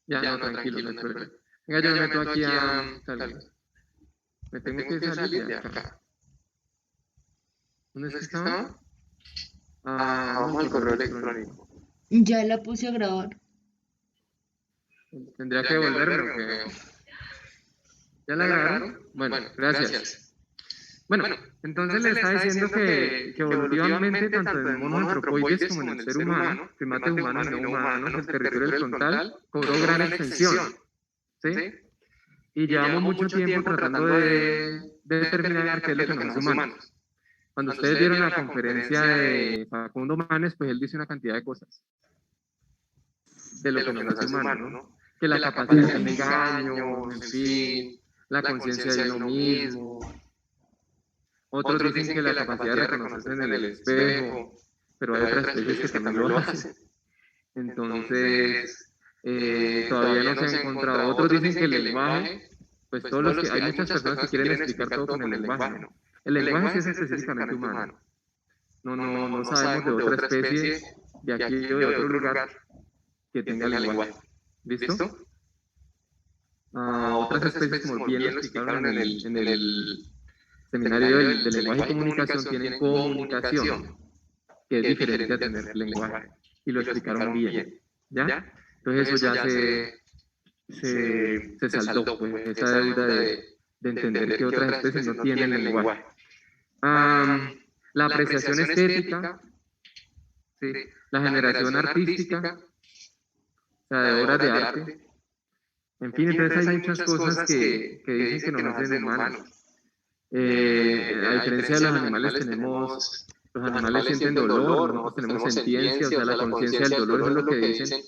Ya, no, tranquilo, no hay problema. Venga, yo me meto aquí a... salga. Me tengo que salir de acá. ¿Dónde es que estaba? Ah, vamos al correo electrónico. Ya la puse a grabar. ¿Tendría que devolverme o qué? ¿Ya la grabaron? Bueno, gracias. Bueno, entonces le está diciendo que evolutivamente, tanto en monos antropoides como en el ser humano, primates humanos y no humanos, el territorio del frontal cobró gran extensión. ¿Sí? Y llevamos mucho tiempo tratando de determinar qué es lo que nos hace humanos. Cuando ustedes vieron la conferencia de Facundo Manes, pues él dice una cantidad de cosas de lo que nos hace humanos, ¿no? Que la capacidad del engaño, en fin, la conciencia de uno mismo. Otros dicen que la capacidad de reconocerse en el espejo, pero hay otras especies que también lo hacen. Entonces, todavía no se ha encontrado. Otros dicen que el lenguaje, pues todos los que, hay muchas personas que quieren explicar todo con el lenguaje, ¿no? El lenguaje sí es específicamente humano. No sabemos de otra especie de aquí o de otro lugar que tenga lenguaje. ¿Listo? Otras especies, como bien lo explicaron en el seminario del lenguaje y comunicación, tienen comunicación, que es diferente a tener lenguaje. Y lo explicaron bien. ¿Ya? Entonces eso ya se saldó, pues, esa deuda de entender que otras especies no tienen lenguaje. La apreciación estética, ¿sí? La generación artística, o sea, de obras de arte. En fin, entonces hay muchas cosas que dicen que nos hacen humanos. A diferencia de los animales, los animales sienten dolor, nosotros tenemos sentiencia, o sea, la conciencia del dolor, eso es lo que dicen.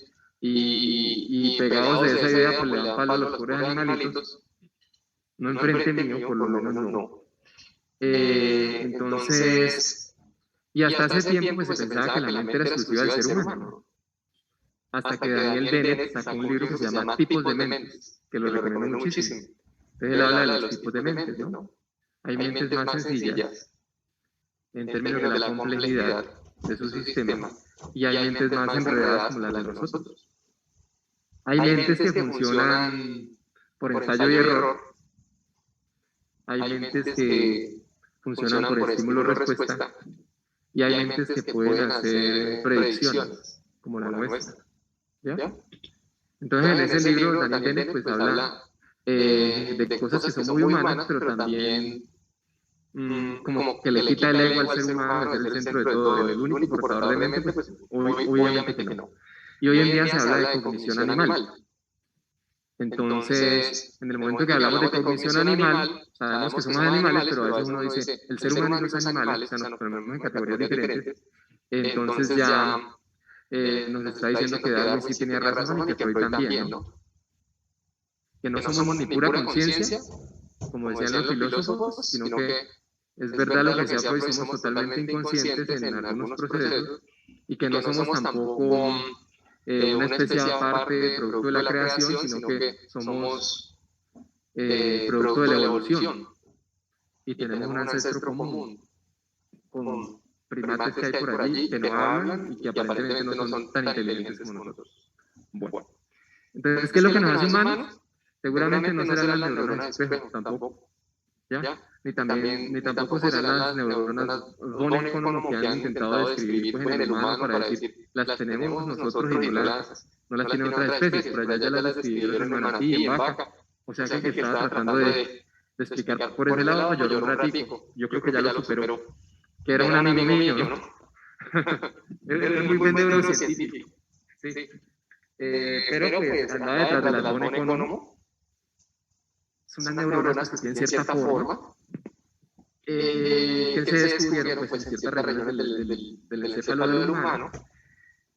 Y pegados de esa idea, pues le dan palo a los pobres animalitos. No enfrente mío, por lo menos no. Entonces, y hasta hace tiempo pues se pensaba que la mente era exclusiva del ser humano, ¿no? Hasta que Daniel Dennett sacó un libro que se llama Tipos de Mentes, que lo recomiendo muchísimo. Entonces él habla de los tipos de mentes, ¿no? Hay mentes más sencillas en términos de la complejidad de su sistema y hay mentes más enredadas como las de nosotros. Hay mentes que funcionan por ensayo y error, hay mentes que funcionan por estímulo-respuesta y hay mentes que pueden hacer predicciones, como la nuestra. ¿Ya? Entonces en ese libro Daniel Dennett pues habla de cosas que son muy humanas, pero también como que le quita el ego al ser humano de ser el centro de todo, el único portador de mente, pues obviamente que no. Y hoy en día se habla de cognición animal. Entonces, en el momento que hablamos de cognición animal, sabemos que somos animales, pero a veces uno dice, el ser humano y los animales, o sea, nos ponemos en categorías diferentes, entonces ya nos está diciendo que Darwin sí tenía razón y que Freud también, ¿no? Que no somos ni pura conciencia, como decían los filósofos, sino que es verdad lo que decía Freud, somos totalmente inconscientes en algunos procesos y que no somos tampoco una especie aparte, producto de la creación, sino que somos producto de la evolución y tenemos un ancestro común con primates que hay por allí que no hablan y que aparentemente no son tan inteligentes como nosotros. Bueno, entonces, ¿qué es lo que nos hace humanos? Seguramente no serán las neuronas espejo, tampoco, ¿ya? Ni tampoco serán las neuronas von Economo que han intentado describir pues, en el humano para decir, las tenemos nosotros y no las tienen otras especies, por allá ya las describieron en manatí, en vaca, o sea que estaba tratando de explicar por ese lado, lloró un ratico, yo creo que ya lo superó, que era un amigo mío, ¿no? Es muy buen neurocientífico, sí. Pero pues andaba detrás de las von Economo, son unas neuronas pues, que tienen cierta forma, que se descubrieron pues, en ciertas regiones del encéfalo del humano.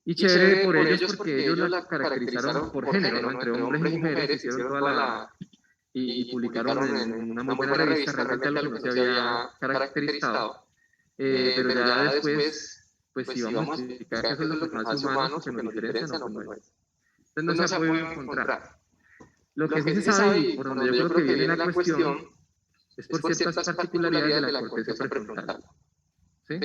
Y chévere por ellos porque ellos la caracterizaron por género, ¿no? Entre hombres y mujeres, hicieron toda y publicaron en una muy buena revista, realmente algo que no se había caracterizado. Pero ya después, pues si vamos a explicar que eso es lo que nos hace humanos, que nos diferencia, no, pues no es. Entonces no se ha podido encontrar. Lo que sí se sabe, y por donde yo creo que viene la cuestión, es por ciertas particularidades de la corteza prefrontal. ¿Sí?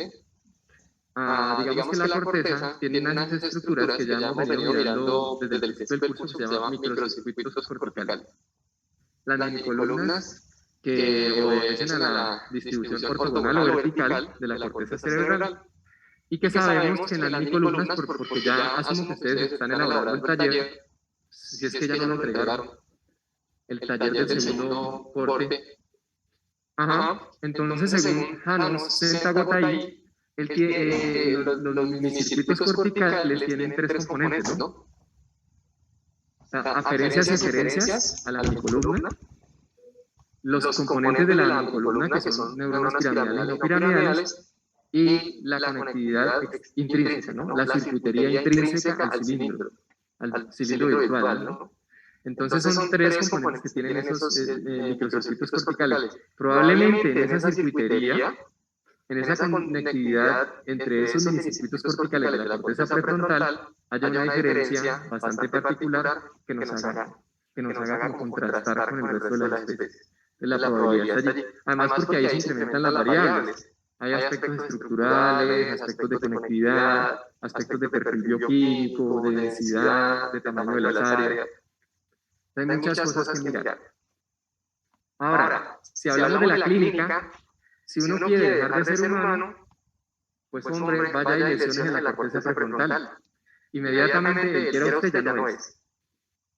digamos que la corteza tiene unas estructuras que ya hemos venido mirando desde el principio del curso, que se llaman microcircuitos corticales. Las minicolumnas que obedecen a la distribución ortogonal o vertical de la corteza cerebral. Y que sabemos que en las minicolumnas, porque ya asumo que ustedes están elaborando el taller, si es que ya no lo entregaron, el taller del segundo corte. Entonces, según Janos Sentagotay, los minicircuitos corticales tienen tres componentes, ¿no? Aferencias y eferencias a la minicolumna, los componentes de la minicolumna, que son neuronas piramidales y no piramidales, y la conectividad intrínseca, ¿no? La circuitería intrínseca al cilindro virtual, ¿no? Entonces son tres componentes que tienen esos microcircuitos corticales. Probablemente en esa circuitería, en esa conectividad entre esos minicircuitos corticales de la corteza prefrontal, haya una diferencia bastante particular que nos haga como contrastar con el resto de las especies. La probabilidad está allí. Además, porque ahí se incrementan las variables. Hay aspectos estructurales, aspectos de conectividad, aspectos de perfil bioquímico, de densidad, de tamaño de las áreas. Hay muchas cosas que mirar. Ahora, si hablamos de la clínica, si uno quiere dejar de ser humano, pues hombre, vaya y lesiones en la corteza prefrontal. Inmediatamente el quiera usted ya no es.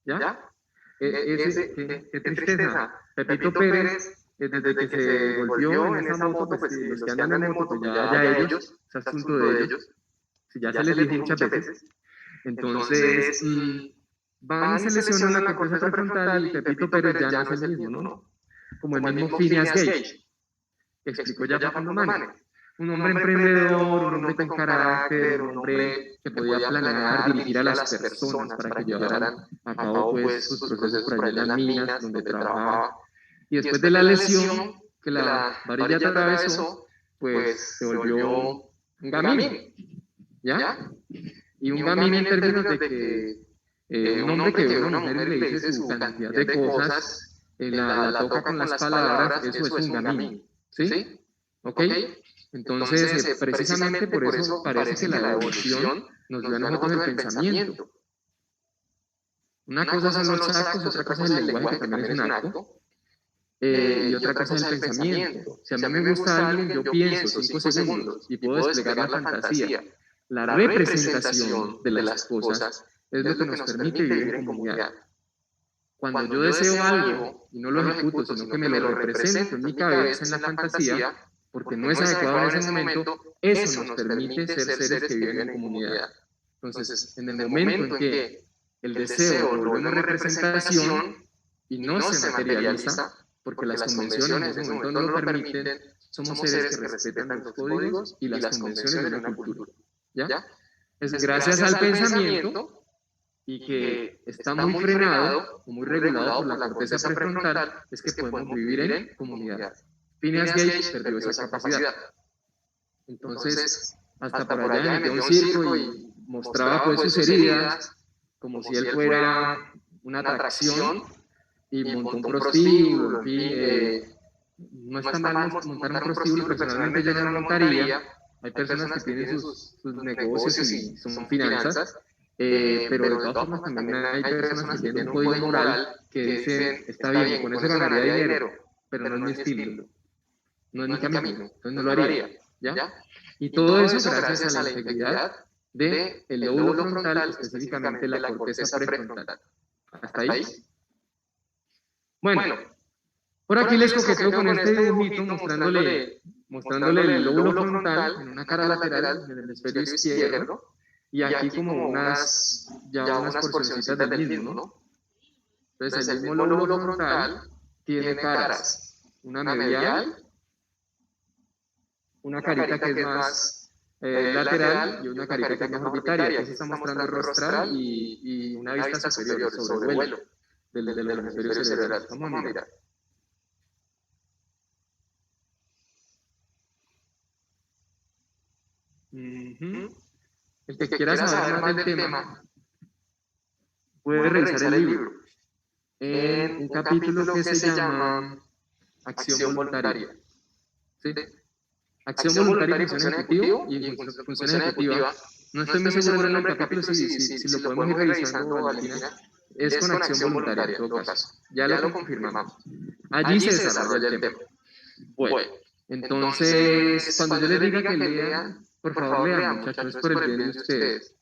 ¿Ya? Qué tristeza. Pepito Pérez, desde que se volvió en esa moto, pues los que andan en moto, pues ya ellos, es asunto de ellos, si ya se les dijo muchas veces. Entonces, van y se lesionan la corteza prefrontal y Pepito Pérez ya no es el mismo, ¿no? Como el mismo Phineas Gage, que explicó ya Facundo Manes. Un hombre emprendedor, un hombre con carácter, un hombre que podía planear, dirigir a las personas para que llevaran a cabo pues, sus procesos por allá en las minas donde trabajaba. Y después de la lesión que la varilla atravesó, pues se volvió un gamín, ¿ya? Y un gamín en términos de que un hombre que ve a una mujer y le dice su cantidad de cosas, la toca con las palabras, eso es un gamín, ¿sí? ¿Ok? Entonces, precisamente por eso parece que la evolución nos dio a nosotros el pensamiento. Una cosa son los actos, otra cosa es el lenguaje, que también es un acto, y otra cosa es el pensamiento. Si a mí me gusta alguien, yo pienso 5 segundos y puedo desplegar la fantasía. La representación de las cosas es lo que nos permite vivir en comunidad. Cuando yo deseo algo y no lo ejecuto, sino que me lo represento en mi cabeza, en la fantasía, porque no es adecuado en ese momento, eso nos permite ser seres que viven en comunidad. Entonces, en el momento en que el deseo lo volvemos representación y no se materializa, porque las convenciones en ese momento no lo permiten, somos seres que respetan los códigos y las convenciones de una cultura. ¿Ya? Es gracias al pensamiento y que está muy frenado o muy regulado por la corteza prefrontal, es que podemos vivir en comunidad. Phineas Gage perdió esa capacidad. Entonces, hasta por allá metió un circo y mostraba pues sus heridas, como si él fuera una atracción, y montó un prostíbulo, en fin, no es tan mal montar un prostíbulo, personalmente yo no lo montaría. Hay personas que tienen sus negocios y son finanzas, pero de todas formas también hay personas que tienen un código moral que dicen, está bien, con eso ganaría dinero, pero no es mi estilo, no es mi camino, entonces no lo haría, ¿ya? Y todo eso gracias a la integridad del lóbulo frontal, específicamente la corteza prefrontal. ¿Hasta ahí? Bueno, por aquí les coqueteo con este dibujito mostrándole el lóbulo frontal en una cara lateral, en el hemisferio izquierdo, y aquí como unas porcioncitas del mismo, ¿no? Entonces el mismo lóbulo frontal tiene caras, una medial, una carita que es más lateral y una carita que es más orbitaria. Aquí se está mostrando el rostral y una vista superior, el sobrevuelo del hemisferio cerebral. Vamos a mirar. El que quiera saber más del tema puede revisar el libro en un capítulo que se llama Acción Voluntaria. ¿Sí? Acción voluntaria y función ejecutiva, y función ejecutiva. No estoy muy seguro en el capítulo, si lo podemos ir revisando, Valentina. Es con acción voluntaria, en todo caso. Ya lo confirmamos. Allí se desarrolla el tema. Bueno, entonces, cuando yo les diga que lean, por favor lean, muchachos, es por el bien de ustedes.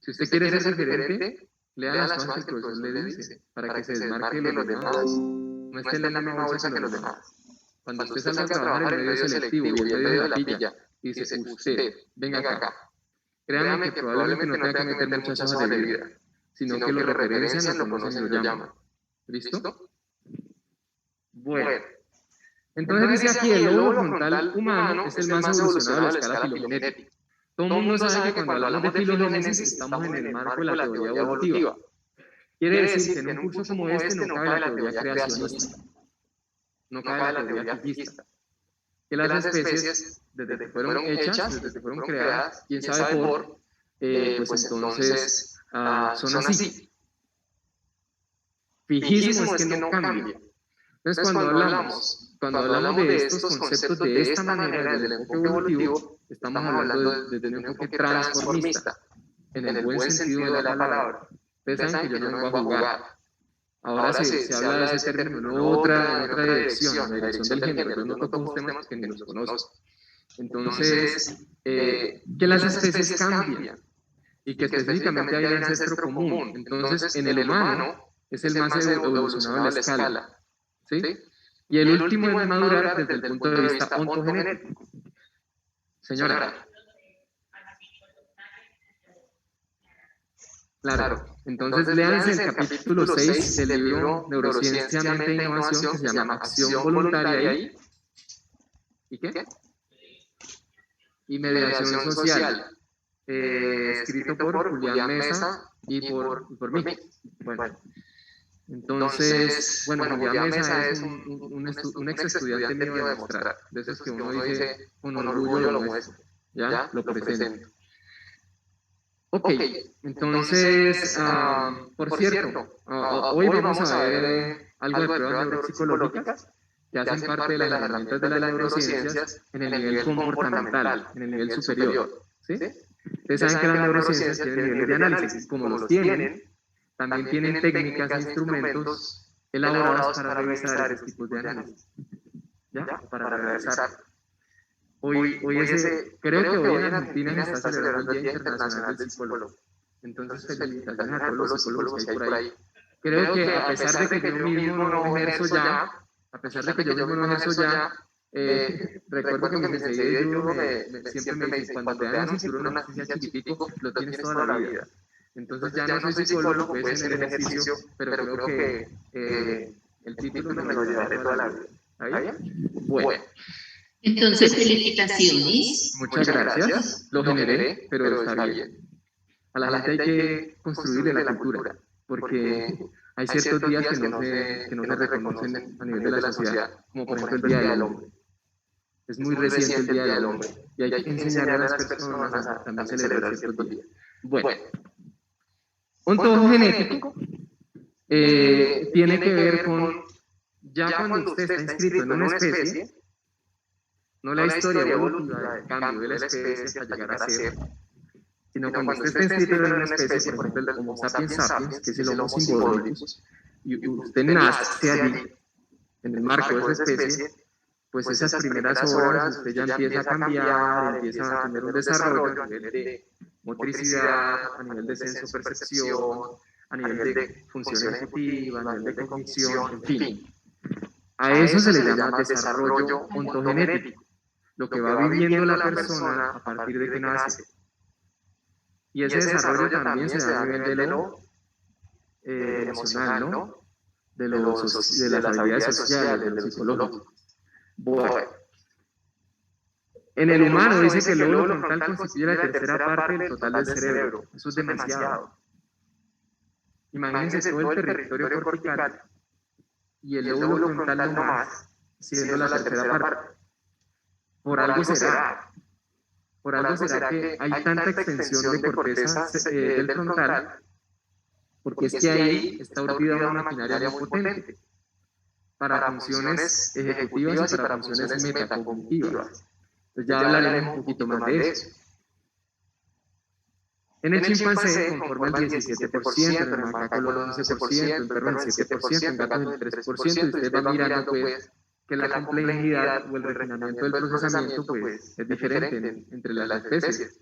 Si usted quiere ser diferente, lean las cosas que el profesor le dice, para que se desmarque de los demás. No esté en la misma bolsa que los demás. Cuando usted salga a trabajar en medio selectivo y en medio de la pilla, y dice, usted, venga acá. Créanme que probablemente no tenga que meter muchas hojas de vida, sino que lo referencian, lo conocen y lo llaman. ¿Listo? Bueno. Entonces dice aquí, el lóbulo frontal humano es el más evolucionado de la escala filogenética. Todo el mundo sabe que cuando hablamos de filogénesis estamos en el marco de la teoría evolutiva. Quiere decir que en un curso como este no cabe la teoría creacionista, no cabe la teoría fijista. Que las especies, desde que fueron hechas, desde que fueron creadas, quién sabe por, pues entonces son así. Fijismo es que no cambia. Entonces cuando hablamos de estos conceptos de esta manera, desde el enfoque evolutivo, estamos hablando desde un enfoque transformista, en el buen sentido de la palabra. Ustedes saben que yo no vengo a jugar. Ahora se habla de ese término en otra dirección, en la dirección del género. Yo no toco unos temas que ni los conozco. Entonces, que las especies cambian y que específicamente hay un ancestro común. Entonces, en el humano es el más evolucionado de la escala. ¿Sí? Y el último es madurar desde el punto de vista ontogenético. Señora. Claro. Entonces, léanse el capítulo 6 del libro Neurociencia, Mente e Innovación, que se llama Acción Voluntaria ahí. ¿Y qué? Y Mediación Social. Escrito por Julián Mesa y por mí. Bueno. Entonces, bueno, Julián Mesa es un ex estudiante mío de mostrar, de esos que uno dice con orgullo lo muestro, ¿ya? Lo presento. Ok, entonces, por cierto, hoy vamos a ver algo de pruebas neuropsicológicas que hacen parte de las herramientas de las neurociencias en el nivel comportamental, en el nivel superior, ¿sí? Ustedes saben que las neurociencias tienen niveles de análisis, como los tienen. También tienen técnicas e instrumentos elaborados para revisar esos tipos de análisis. ¿Ya? Para revisar. Creo que hoy en Argentina se está celebrando el Día Internacional del Psicólogo. Entonces, felicitaciones a todos los psicólogos que hay por ahí. Creo que a pesar de que yo mismo no ejerzo ya, recuerdo que mi enseguida siempre me dice, cuando te dan un cinturón así sea chiquitico, lo tienes toda la vida. Entonces ya no soy psicólogo, puede ser ejercicio, pero creo que el título me lo llevaré toda la vida. ¿Está bien? Bueno. Entonces, felicitaciones. Muchas gracias. Lo generé, pero está bien. A la gente hay que construirle la cultura, porque hay ciertos días que no se reconocen a nivel de la sociedad, como por ejemplo el Día del Hombre. Es muy reciente el Día del Hombre, y hay que enseñarle a las personas a también celebrar ciertos días. Bueno. Ontogenético tiene que ver con, ya cuando usted está inscrito en una especie, no la historia evolutiva del cambio de la especie hasta llegar a ser, sino cuando usted está inscrito en una especie, por ejemplo el Homo sapiens sapiens, que es el Homo symbolicus, y usted nace allí, en el marco de esa especie, pues esas primeras horas usted ya empieza a cambiar, empieza a tener un desarrollo a nivel de motricidad, a nivel de senso-percepción, a nivel de función ejecutiva, a nivel de cognición, en fin. A eso se le llama desarrollo ontogenético, lo que va viviendo la persona a partir de que nace. Y ese desarrollo también se da a nivel de lo emocional, ¿no? De las habilidades sociales, de lo psicológico. Bueno. En el humano dice que el lóbulo frontal constituye la tercera parte del total del cerebro. Eso es demasiado. Imagínense todo el territorio cortical y el lóbulo frontal no más, siendo la tercera parte. Por algo será. Por algo será que hay tanta extensión de corteza del frontal, porque es que ahí está urdida una maquinaria muy potente para funciones ejecutivas y para funciones metacognitivas. Pues ya hablaremos un poquito más de eso. En el chimpancé conforma el 17%, en el macaco el 11%, en perro el 7%, en gato el 3%, y usted va mirando pues que la complejidad o el refinamiento del procesamiento pues es diferente entre las especies.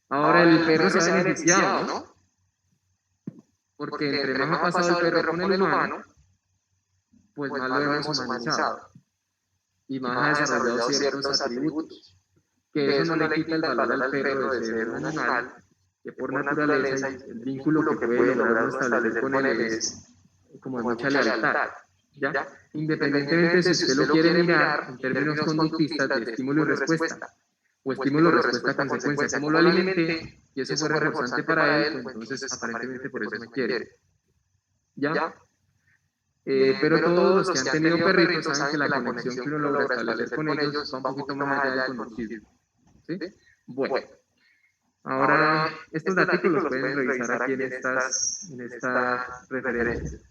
Ahora el perro se ha beneficiado, ¿no? Porque entre más ha pasado el perro con el humano, pues más lo hemos humanizado y más ha desarrollado ciertos atributos, que eso no le quita el valor al perro de ser un animal, que por naturaleza y el vínculo que puede lograr uno establecer con él es como de mucha lealtad, ¿ya? Independientemente si usted lo quiere mirar en términos conductistas de estímulo y respuesta, o estímulo, respuesta, consecuencia, como lo alimenté, y eso fue reforzante para él, pues entonces aparentemente por eso me quiere. ¿Ya? Pero todos los que han tenido perritos saben que la conexión que uno logra establecer con ellos va un poquito más allá del conductismo. ¿Sí? Bueno, ahora estos datos los pueden revisar aquí en estas referencias.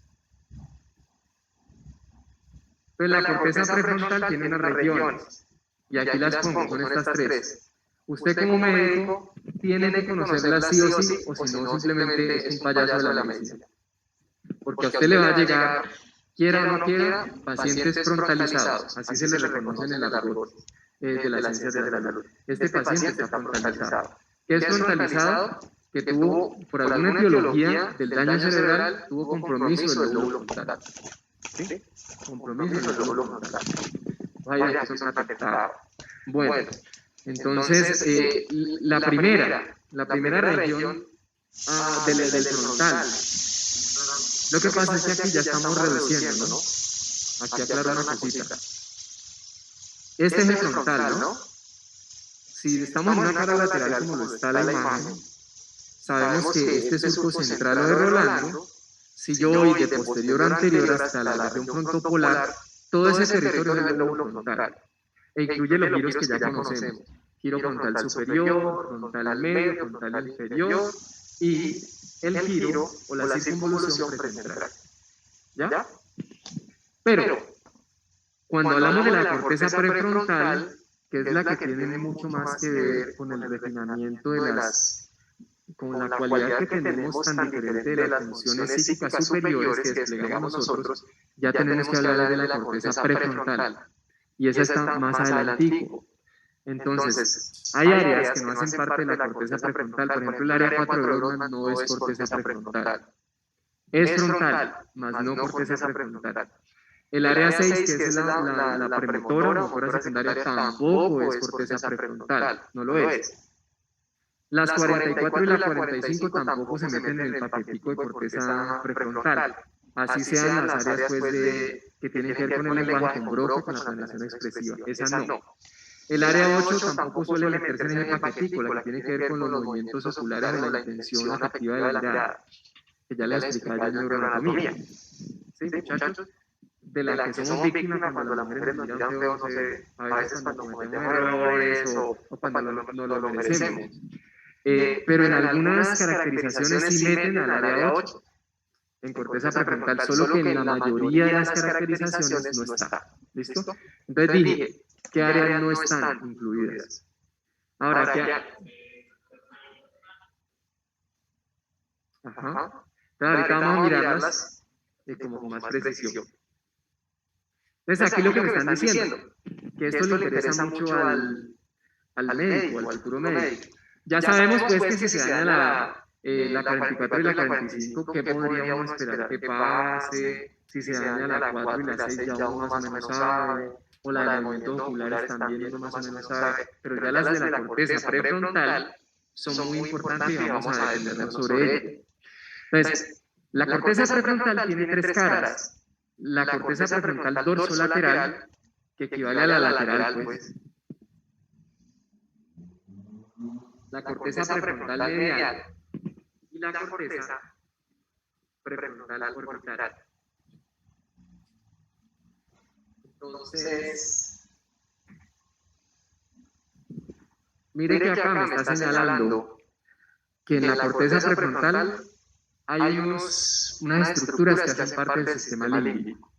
Pues la corteza prefrontal tiene unas regiones, y aquí las pongo, son estas tres. Usted como médico tiene que conocerlas sí o si no simplemente es un payaso de la medicina. Porque a usted le va a llegar, quiera o no quiera, pacientes frontalizados, así se les reconocen en el argot de las ciencias de la salud. Este paciente está frontalizado. ¿Qué es frontalizado? Que tuvo, por alguna etiología del daño cerebral, tuvo compromiso del lóbulo frontal. ¿Sí? Compromiso del lóbulo frontal. Vaya, eso es un atentado. Bueno, entonces, la primera región del frontal. Lo que pasa es que aquí ya estamos reduciendo, ¿no? Aquí aclaro una cosita. Este es el frontal, ¿no? Si estamos en una cara lateral como lo está la imagen, sabemos que este surco central o de Rolando, si yo voy de posterior a anterior hasta la región frontopolar, todo ese territorio es el lóbulo frontal, e incluye los giros que ya conocemos. Giro frontal superior, frontal medio, frontal inferior, y el giro o la circunvolución prefrontal. ¿Ya? Pero, cuando hablamos de la corteza prefrontal, que es la que tiene mucho más que ver con el refinamiento de con la cualidad que tenemos tan diferente de las funciones psíquicas superiores que desplegamos nosotros, ya tenemos que hablar de la corteza prefrontal. Y esa está más adelantico. Entonces, hay áreas que no hacen parte de la corteza prefrontal. Por ejemplo, el área 4 de Brodmann no es corteza prefrontal. Es frontal, más no corteza prefrontal. El área 6, que es la premotora o motora secundaria, tampoco es corteza prefrontal, no lo es. Las 44 y la 45 tampoco se meten en el paquetico de corteza prefrontal. Así sean las áreas pues, que tienen que ver con el lenguaje, con Broca, con la planeación expresiva. Esa no. El área 8 tampoco suele meterse en el paquetico, la que tiene que ver con los movimientos oculares o la intención afectiva de la mirada, que ya les explicaba yo en neuroanatomía. ¿Sí, muchachos? De la que somos víctimas cuando las mujeres nos miran feo, no sé, a veces cuando cometemos errores o cuando no lo merecemos. Pero en algunas caracterizaciones sí meten al área 8, en corteza prefrontal, solo que en la mayoría de las caracterizaciones no está. ¿Listo? Entonces dije, ¿qué áreas no están incluidas? Ahora, ¿qué? Ajá. Ahorita vamos a mirarlas como con más precisión. Entonces aquí lo que me están diciendo, que esto le interesa mucho al médico, al futuro médico. Ya sabemos pues que si se daña la 44 y la 45, ¿qué podríamos esperar que pase? Si se daña la 4 y la 6 ya uno más o menos sabe, o la de movimientos oculares también uno más o menos sabe, pero ya las de la corteza prefrontal son muy importantes y vamos a detenernos sobre ello. Entonces, la corteza prefrontal tiene tres caras. La corteza prefrontal dorsolateral, que equivale a la lateral, pues. La corteza prefrontal medial y la corteza prefrontal orbital. Entonces, mire que acá me está señalando que en la corteza prefrontal hay unas estructuras que hacen parte del sistema límbico.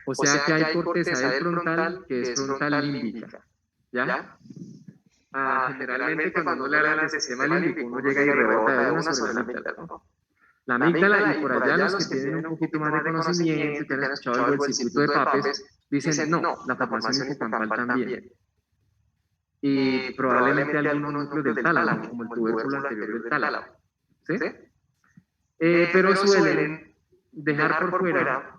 O sea que hay corteza del frontal que es frontal límbica. ¿Ya? generalmente cuando uno le habla del sistema límbico, uno llega y rebota de una sobre la amígdala, ¿no? La amígdala, y por allá los que tienen un poquito más de conocimiento y que han escuchado algo del circuito de Papez, dicen, no, la formación hipocampal también. Y probablemente algunos núcleos del tálamo, como el tubérculo anterior del tálamo. ¿Sí? Pero suelen dejar por fuera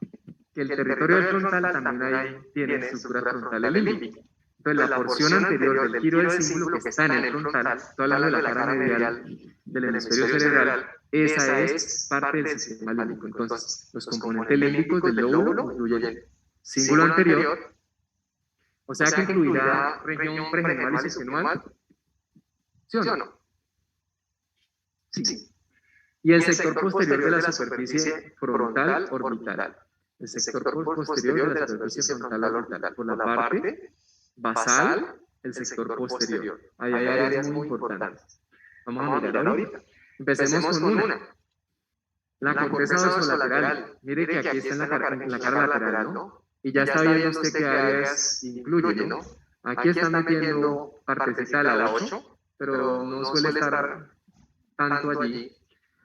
que el territorio del frontal también ahí tiene estructuras frontales límbicas. Entonces, la porción anterior del giro del símbolo que está en el frontal, estoy hablando de la cara medial del hemisferio cerebral, esa es parte del sistema límbico. Entonces, los componentes límbicos del lóbulo incluyen cíngulo anterior, o sea que incluirá región pregenual y subgenual, ¿sí o no? Sí. Y el sector posterior de la superficie frontal orbital. El sector posterior de la superficie frontal orbital. Por la parte basal, el sector posterior. Ahí hay áreas muy importantes. Vamos a mirar ahorita. Empecemos con una. La corteza dorsolateral. Mire que aquí está en la cara lateral, ¿no? Y ya está viendo usted qué áreas incluye, ¿no? Aquí están metiendo partecita de la 8, pero no suele estar tanto allí.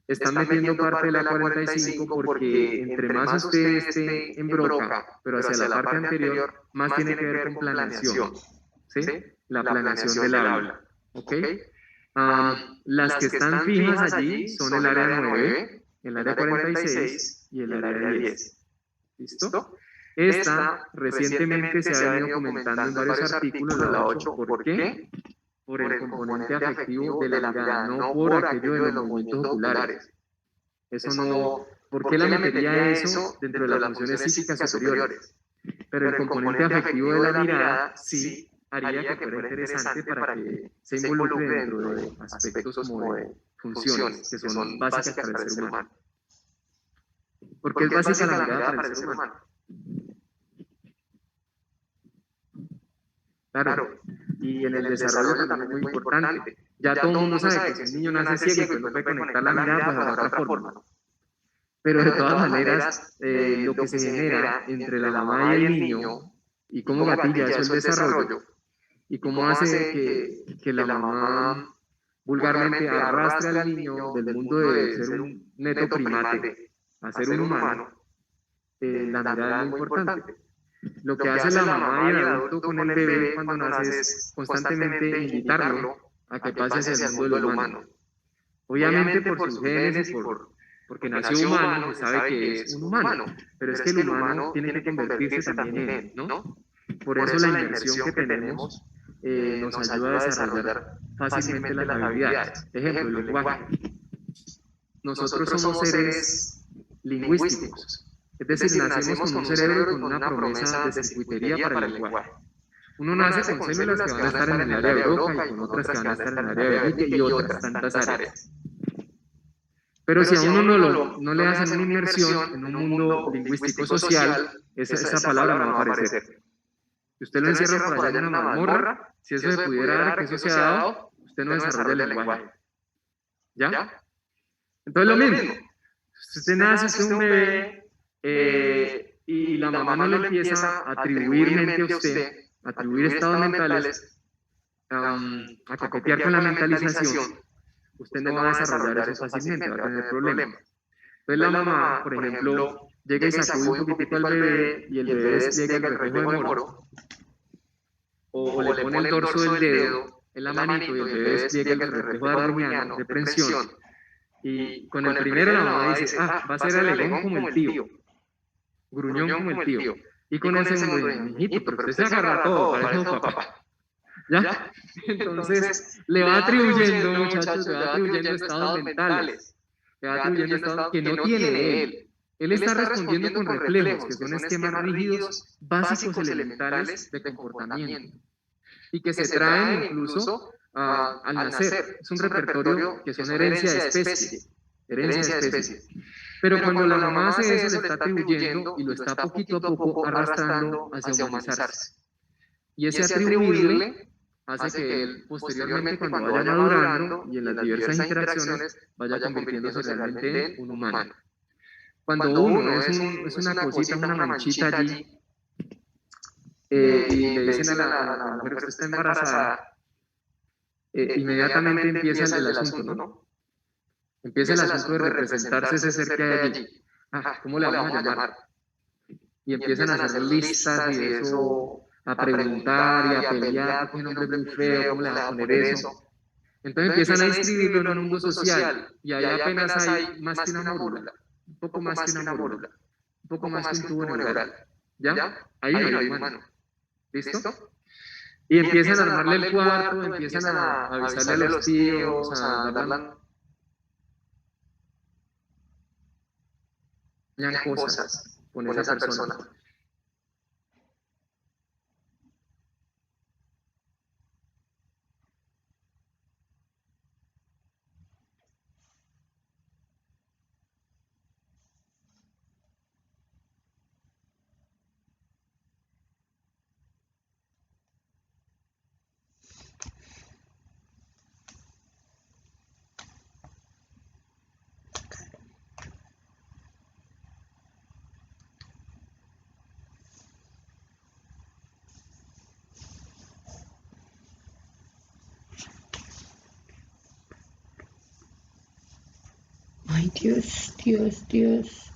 Están metiendo parte de la 45 porque entre más usted esté en broca, pero hacia la parte anterior, más tiene que ver con planeación, ¿sí? La planeación del habla, ¿ok? Las que están fijas allí son el área 9, el área 46 y el área 10. ¿Listo? Esta recientemente se ha venido comentando en varios artículos, la 8. ¿Por qué? Por el componente afectivo de la mirada, no por aquello de los movimientos oculares. Eso no, ¿por qué la metería eso dentro de las funciones psíquicas superiores? Pero el componente afectivo de la mirada sí haría que fuera interesante para que se involucre dentro de aspectos como de funciones que son básicas para el ser humano. ¿Por qué es básica la mirada para el ser humano? Claro, y en el desarrollo también es muy importante. Ya todo el mundo sabe que si un niño nace ciego y pues no puede conectar la mirada, pues a otra forma, ¿no? Pero de todas maneras, lo que se genera entre la mamá y el niño, y cómo gatilla eso el desarrollo, y cómo hace que la mamá vulgarmente arrastre al niño del mundo de ser un neto primate a ser un humano, la mirada es muy importante. Lo que hace la mamá y el adulto con el bebé cuando nace es constantemente invitarlo a que pase hacia el mundo del humano. Obviamente por sus genes y porque nació humano, se sabe que es un humano, pero es que el humano tiene que convertirse también en él, ¿no? Por eso la inmersión que tenemos nos ayuda a desarrollar fácilmente las habilidades. Ejemplo, el lenguaje. Nosotros somos seres lingüísticos. Es decir, nacemos con un cerebro con una promesa de circuitería para el lenguaje. Uno nace con células que van a estar en el área de Broca y con otras que van a estar en el área de Wernicke y otras tantas áreas. Pero si a uno no le hacen una inmersión en un mundo lingüístico social, esa palabra no va a aparecer. Si usted lo encierra por allá en una mazmorra, si eso se pudiera dar, que eso se ha dado, usted no desarrolla el lenguaje. ¿Ya? Entonces lo mismo. Si usted nace, usted es un bebé, y la mamá no le empieza a atribuir mente a usted, a atribuir estados mentales, a coquetear con la mentalización, usted no va a desarrollar eso fácilmente, va a tener problemas. Entonces la mamá, por ejemplo, llega y sacude un poquitico al bebé y el bebé llega al reflejo de Moro, o le pone el dorso del dedo en la manito y el bebé llega al reflejo darwiniano de prensión, y con el primero la mamá dice, va a ser alegón como el tío, gruñón como el tío, y con el segundo dice, mijito, pero usted se agarra todo, parece un papá. ¿Ya? Entonces, le va atribuyendo, muchachos, le va atribuyendo estados mentales, le va atribuyendo estados que no tiene él. Él está respondiendo con reflejos, que son esquemas rígidos, básicos, elementales de comportamiento, y que se traen incluso al nacer. Es un repertorio que son herencia de especie, Pero cuando la mamá hace eso, le está atribuyendo y lo está poquito a poco arrastrando hacia humanizarse. Y ese atribuirle hace que él posteriormente, cuando vaya madurando y en las diversas interacciones, vaya convirtiéndose realmente en un humano. Cuando uno es una cosita, una manchita allí, y le dicen a la mujer, usted está embarazada, inmediatamente empieza el asunto, ¿no? Empieza el asunto de representarse ese ser que hay allí. ¿Cómo le vamos a llamar? Y empiezan a hacer listas y eso, a preguntar y a pelear, porque un nombre muy feo, ¿cómo le van a poner eso? Entonces empiezan a inscribirlo en un mundo social y ahí apenas hay más que una mórula, un poco más que una mórula, un poco más que un tubo neural. ¿Ya? Ahí no hay humano. ¿Listo? Y empiezan a armarle el cuarto, empiezan a avisarle a los tíos, a darle cosas con esa persona. Ay, Dios, Dios, Dios.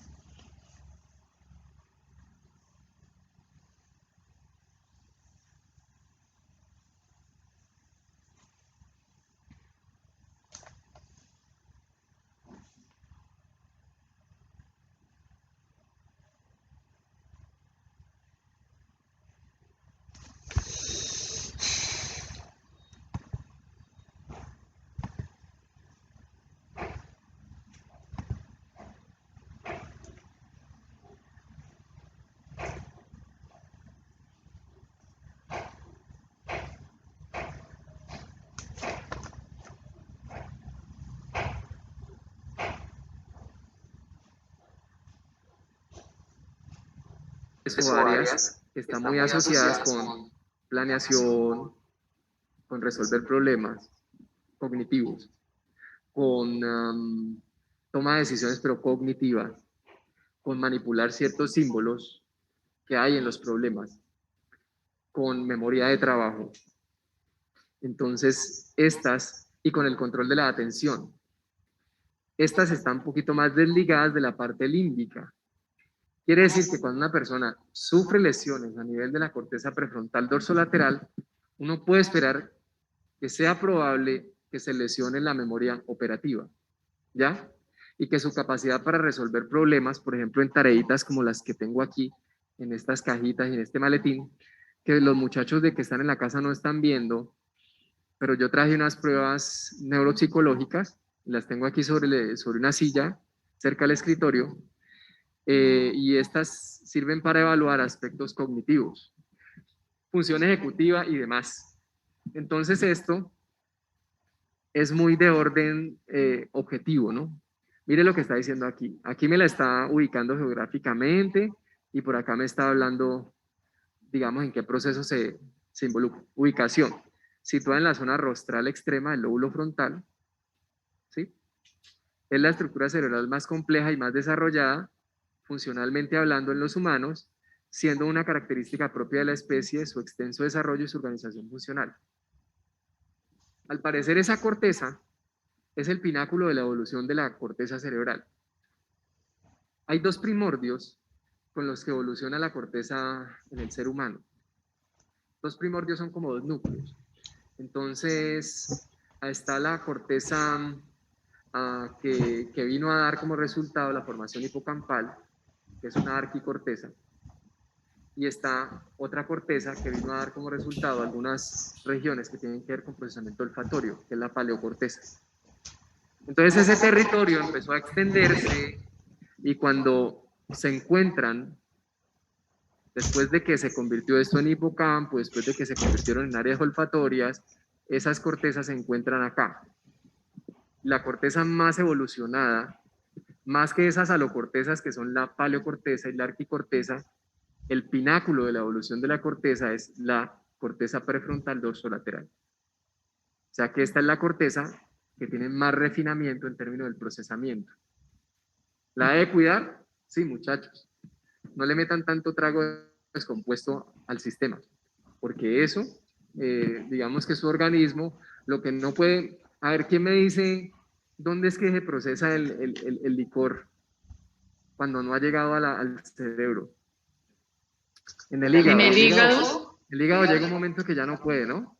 O áreas que están muy asociadas con planeación, con resolver problemas cognitivos, con toma de decisiones pero cognitivas, con manipular ciertos símbolos que hay en los problemas, con memoria de trabajo. Entonces, y con el control de la atención, estas están un poquito más desligadas de la parte límbica. Quiere decir que cuando una persona sufre lesiones a nivel de la corteza prefrontal dorsolateral, uno puede esperar que sea probable que se lesione la memoria operativa, ¿ya? Y que su capacidad para resolver problemas, por ejemplo, en tareitas como las que tengo aquí, en estas cajitas y en este maletín, que los muchachos de que están en la casa no están viendo, pero yo traje unas pruebas neuropsicológicas, las tengo aquí sobre una silla, cerca del escritorio, y estas sirven para evaluar aspectos cognitivos, función ejecutiva y demás. Entonces esto es muy de orden objetivo, ¿no? Mire lo que está diciendo aquí. Aquí me la está ubicando geográficamente y por acá me está hablando, digamos, en qué proceso se involucra. Ubicación, situada en la zona rostral extrema del lóbulo frontal, ¿sí? Es la estructura cerebral más compleja y más desarrollada, funcionalmente hablando, en los humanos, siendo una característica propia de la especie su extenso desarrollo y su organización funcional. Al parecer, esa corteza es el pináculo de la evolución de la corteza cerebral. Hay dos primordios con los que evoluciona la corteza en el ser humano. Dos primordios son como dos núcleos. Entonces, está la corteza que vino a dar como resultado la formación hipocampal, que es una arquicorteza, y está otra corteza que vino a dar como resultado algunas regiones que tienen que ver con procesamiento olfatorio, que es la paleocorteza. Entonces ese territorio empezó a extenderse y cuando se encuentran, después de que se convirtió esto en hipocampo, después de que se convirtieron en áreas olfatorias, esas cortezas se encuentran acá. La corteza más evolucionada, más que esas alocortezas que son la paleocorteza y la arquicorteza, el pináculo de la evolución de la corteza es la corteza prefrontal dorsolateral. O sea que esta es la corteza que tiene más refinamiento en términos del procesamiento. ¿La de cuidar? Sí, muchachos. No le metan tanto trago descompuesto al sistema, porque eso, digamos que su organismo Lo que no puede, a ver, ¿quién me dice dónde es que se procesa el licor cuando no ha llegado al cerebro? En el En hígado. el hígado, El hígado llega un momento que ya no puede, ¿no?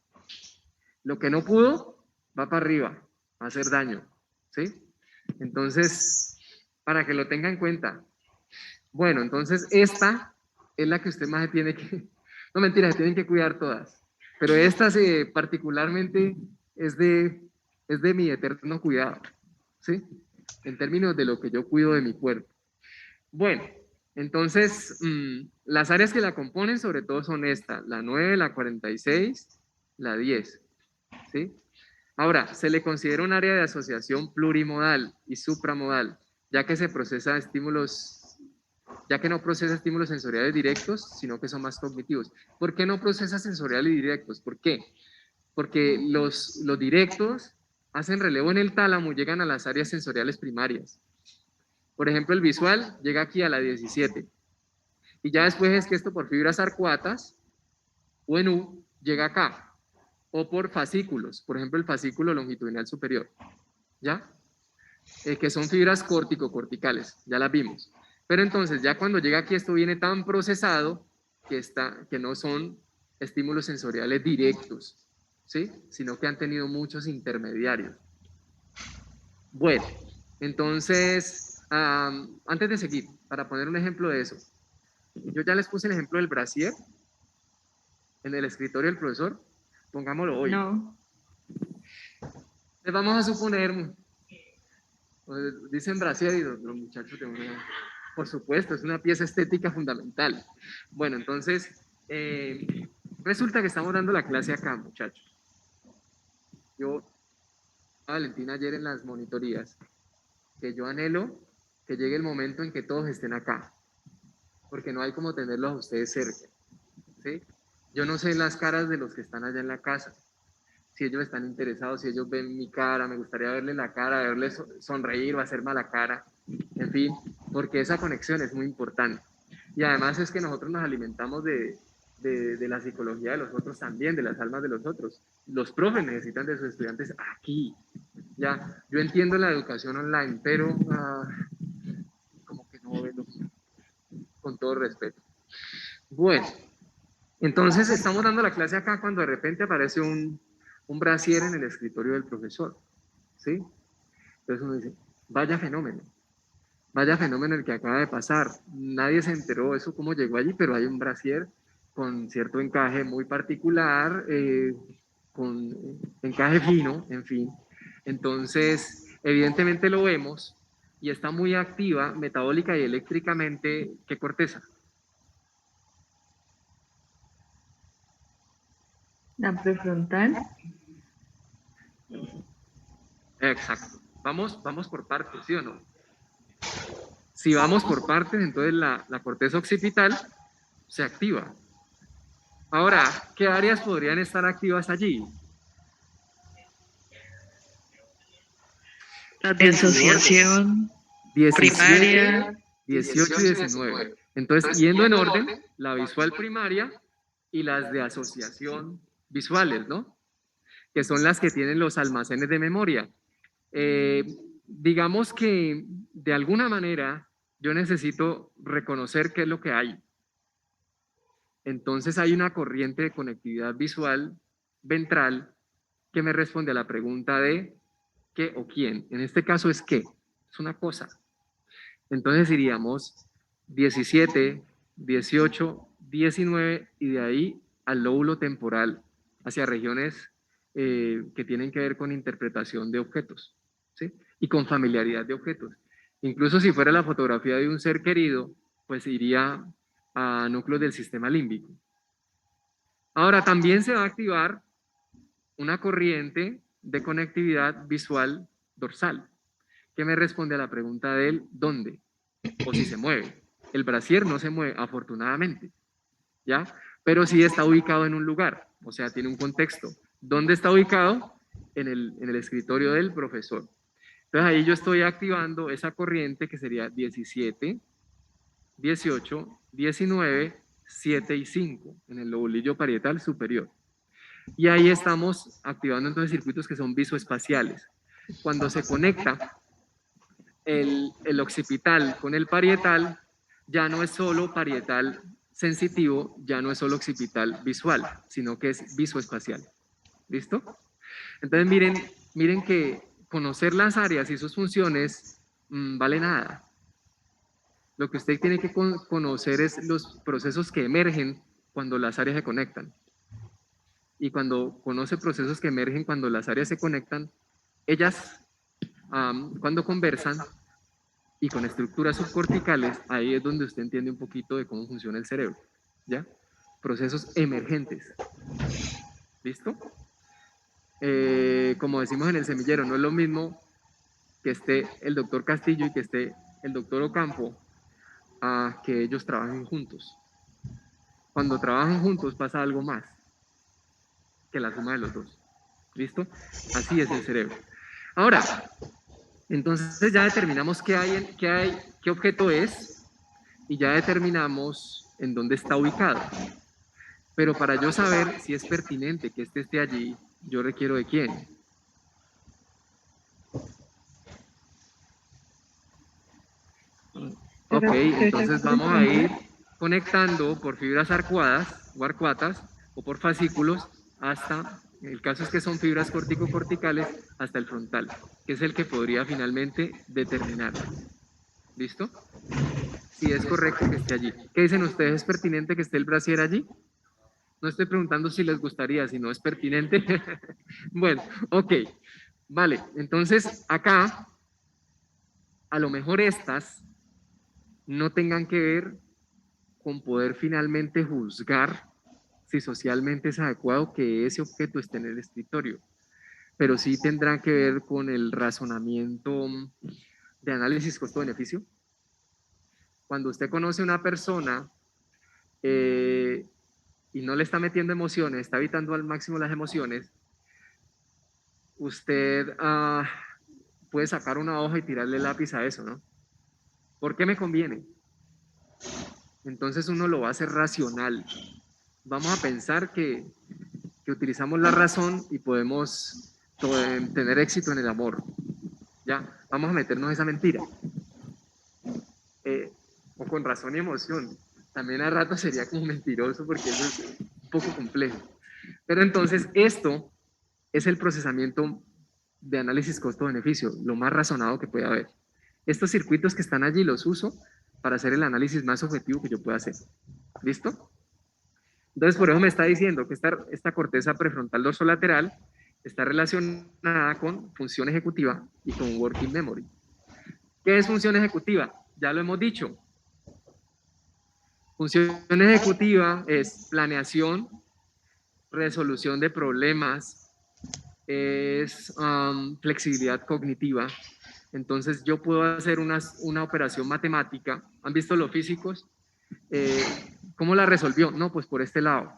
Lo que no pudo va para arriba, va a hacer daño, ¿sí? Entonces, para que lo tenga en cuenta. Bueno, entonces esta es la que usted más se tiene que, no mentira, se tienen que cuidar todas, pero esta particularmente es es de mi eterno cuidado, ¿sí? En términos de lo que yo cuido de mi cuerpo. Bueno, entonces, las áreas que la componen sobre todo son esta, la 9, la 46, la 10, ¿sí? Ahora, se le considera un área de asociación plurimodal y supramodal, ya que se procesa estímulos, ya que no procesa estímulos sensoriales directos, sino que son más cognitivos. ¿Por qué no procesa sensoriales directos? ¿Por qué? Porque los directos hacen relevo en el tálamo y llegan a las áreas sensoriales primarias. Por ejemplo, el visual llega aquí a la 17. Y ya después es que esto por fibras arcuatas o en U llega acá. O por fascículos, por ejemplo, el fascículo longitudinal superior. ¿Ya? Que son fibras córtico-corticales, ya las vimos. Pero entonces, ya cuando llega aquí, esto viene tan procesado que no son estímulos sensoriales directos, ¿sí? Sino que han tenido muchos intermediarios. Bueno, entonces, antes de seguir, para poner un ejemplo de eso, yo ya les puse el ejemplo del brasier en el escritorio del profesor, pongámoslo hoy. no. Les vamos a suponer, dicen brasier y los muchachos de una, por supuesto, es una pieza estética fundamental. Bueno, entonces, resulta que estamos dando la clase acá, muchachos. Yo, a Valentina ayer en las monitorías, que yo anhelo que llegue el momento en que todos estén acá, porque no hay como tenerlos a ustedes cerca, ¿sí? Yo no sé las caras de los que están allá en la casa, si ellos están interesados, si ellos ven mi cara, me gustaría verle la cara, verles sonreír o hacer mala cara, en fin, porque esa conexión es muy importante. Y además es que nosotros nos alimentamos de la psicología de los otros también, de las almas de los otros. Los profes necesitan de sus estudiantes aquí. Ya, yo entiendo la educación online, pero como que no veo, con todo respeto. Bueno, entonces estamos dando la clase acá cuando de repente aparece un brasier en el escritorio del profesor, ¿sí? Entonces uno dice, vaya fenómeno el que acaba de pasar. Nadie se enteró de eso, cómo llegó allí, pero hay un brasier con cierto encaje muy particular, con encaje fino, en fin. Entonces, evidentemente lo vemos y está muy activa metabólica y eléctricamente. ¿Qué corteza? La prefrontal. Exacto. Vamos por partes, ¿sí o no? Si vamos por partes, entonces la corteza occipital se activa. Ahora, ¿qué áreas podrían estar activas allí? La de En su orden, asociación 17, primaria. 18 y 19. Entonces, yendo en orden, la visual primaria y las de asociación visuales, ¿no? Que son las que tienen los almacenes de memoria. Digamos que de alguna manera yo necesito reconocer qué es lo que hay. Entonces hay una corriente de conectividad visual ventral que me responde a la pregunta de qué o quién. En este caso es qué, es una cosa. Entonces iríamos 17, 18, 19 y de ahí al lóbulo temporal, hacia regiones que tienen que ver con interpretación de objetos, ¿sí? Y con familiaridad de objetos. Incluso si fuera la fotografía de un ser querido, pues iría a núcleos del sistema límbico. Ahora, también se va a activar una corriente de conectividad visual dorsal, que me responde a la pregunta del dónde o si se mueve. El brasier no se mueve, afortunadamente, ¿ya? Pero sí está ubicado en un lugar, o sea, tiene un contexto. ¿Dónde está ubicado? En el escritorio del profesor. Entonces ahí yo estoy activando esa corriente que sería 17, 18, 19, 7 y 5 en el lobulillo parietal superior. Y ahí estamos activando entonces circuitos que son visoespaciales. Cuando se conecta el occipital con el parietal, ya no es solo parietal sensitivo, ya no es solo occipital visual, sino que es visoespacial. ¿Listo? Entonces miren que conocer las áreas y sus funciones vale nada. Lo que usted tiene que conocer es los procesos que emergen cuando las áreas se conectan. Y cuando conoce procesos que emergen cuando las áreas se conectan, ellas, cuando conversan y con estructuras subcorticales, ahí es donde usted entiende un poquito de cómo funciona el cerebro. ¿Ya? Procesos emergentes. ¿Listo? Como decimos en el semillero, no es lo mismo que esté el doctor Castillo y que esté el doctor Ocampo a que ellos trabajen juntos. Cuando trabajan juntos pasa algo más que la suma de los dos. ¿Listo? Así es el cerebro. Ahora, entonces ya determinamos qué objeto es y ya determinamos en dónde está ubicado. Pero para yo saber si es pertinente que este esté allí, yo requiero de quién. Ok, entonces vamos a ir conectando por fibras arcuadas o arcuatas o por fascículos hasta, el caso es que son fibras corticocorticales, hasta el frontal, que es el que podría finalmente determinar. ¿Listo? Si es correcto que esté allí. ¿Qué dicen ustedes? ¿Es pertinente que esté el brasier allí? No estoy preguntando si les gustaría, si no es pertinente. Bueno, ok. Vale, entonces acá, a lo mejor estas no tengan que ver con poder finalmente juzgar si socialmente es adecuado que ese objeto esté en el escritorio, pero sí tendrán que ver con el razonamiento de análisis costo-beneficio. Cuando usted conoce a una persona y no le está metiendo emociones, está evitando al máximo las emociones, usted puede sacar una hoja y tirarle lápiz a eso, ¿no? ¿Por qué me conviene? Entonces uno lo va a hacer racional. Vamos a pensar que utilizamos la razón y podemos tener éxito en el amor. Ya, vamos a meternos esa mentira. O con razón y emoción. También a rato sería como mentiroso porque eso es un poco complejo. Pero entonces esto es el procesamiento de análisis costo-beneficio, lo más razonado que puede haber. Estos circuitos que están allí los uso para hacer el análisis más objetivo que yo pueda hacer. ¿Listo? Entonces, por eso me está diciendo que esta corteza prefrontal dorsolateral está relacionada con función ejecutiva y con working memory. ¿Qué es función ejecutiva? Ya lo hemos dicho. Función ejecutiva es planeación, resolución de problemas, es flexibilidad cognitiva. Entonces yo puedo hacer una operación matemática. ¿Han visto los físicos? ¿Cómo la resolvió? No, pues por este lado.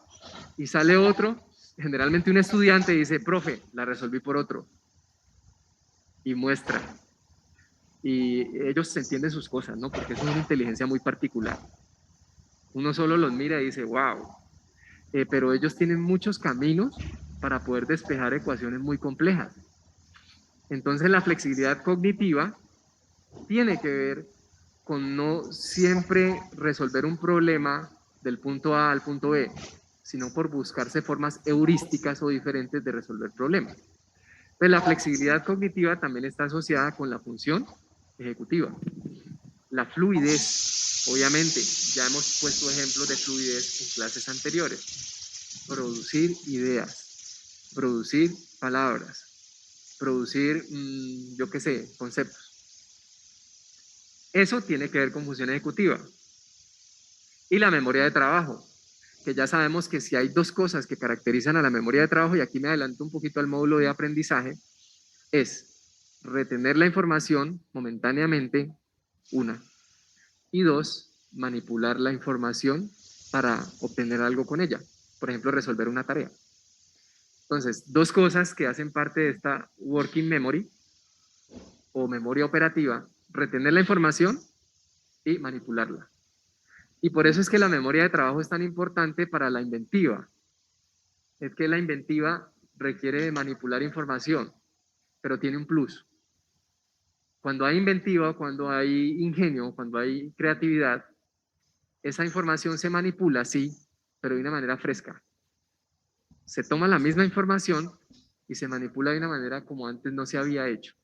Y sale otro, generalmente un estudiante dice, profe, la resolví por otro. Y muestra. Y ellos se entienden sus cosas, ¿no? Porque eso es una inteligencia muy particular. Uno solo los mira y dice, wow. Pero ellos tienen muchos caminos para poder despejar ecuaciones muy complejas. Entonces la flexibilidad cognitiva tiene que ver con no siempre resolver un problema del punto A al punto B, sino por buscarse formas heurísticas o diferentes de resolver problemas. Pues la flexibilidad cognitiva también está asociada con la función ejecutiva. La fluidez, obviamente, ya hemos puesto ejemplos de fluidez en clases anteriores. Producir ideas, producir palabras, producir, yo qué sé, conceptos. Eso tiene que ver con función ejecutiva. Y la memoria de trabajo, que ya sabemos que si hay dos cosas que caracterizan a la memoria de trabajo, y aquí me adelanto un poquito al módulo de aprendizaje, es retener la información momentáneamente, una, y dos, manipular la información para obtener algo con ella, por ejemplo, resolver una tarea. Entonces, dos cosas que hacen parte de esta working memory o memoria operativa, retener la información y manipularla. Y por eso es que la memoria de trabajo es tan importante para la inventiva. es que la inventiva requiere de manipular información, pero tiene un plus. Cuando hay inventiva, cuando hay ingenio, cuando hay creatividad, esa información se manipula, sí, pero de una manera fresca. Se toma la misma información y se manipula de una manera como antes no se había hecho,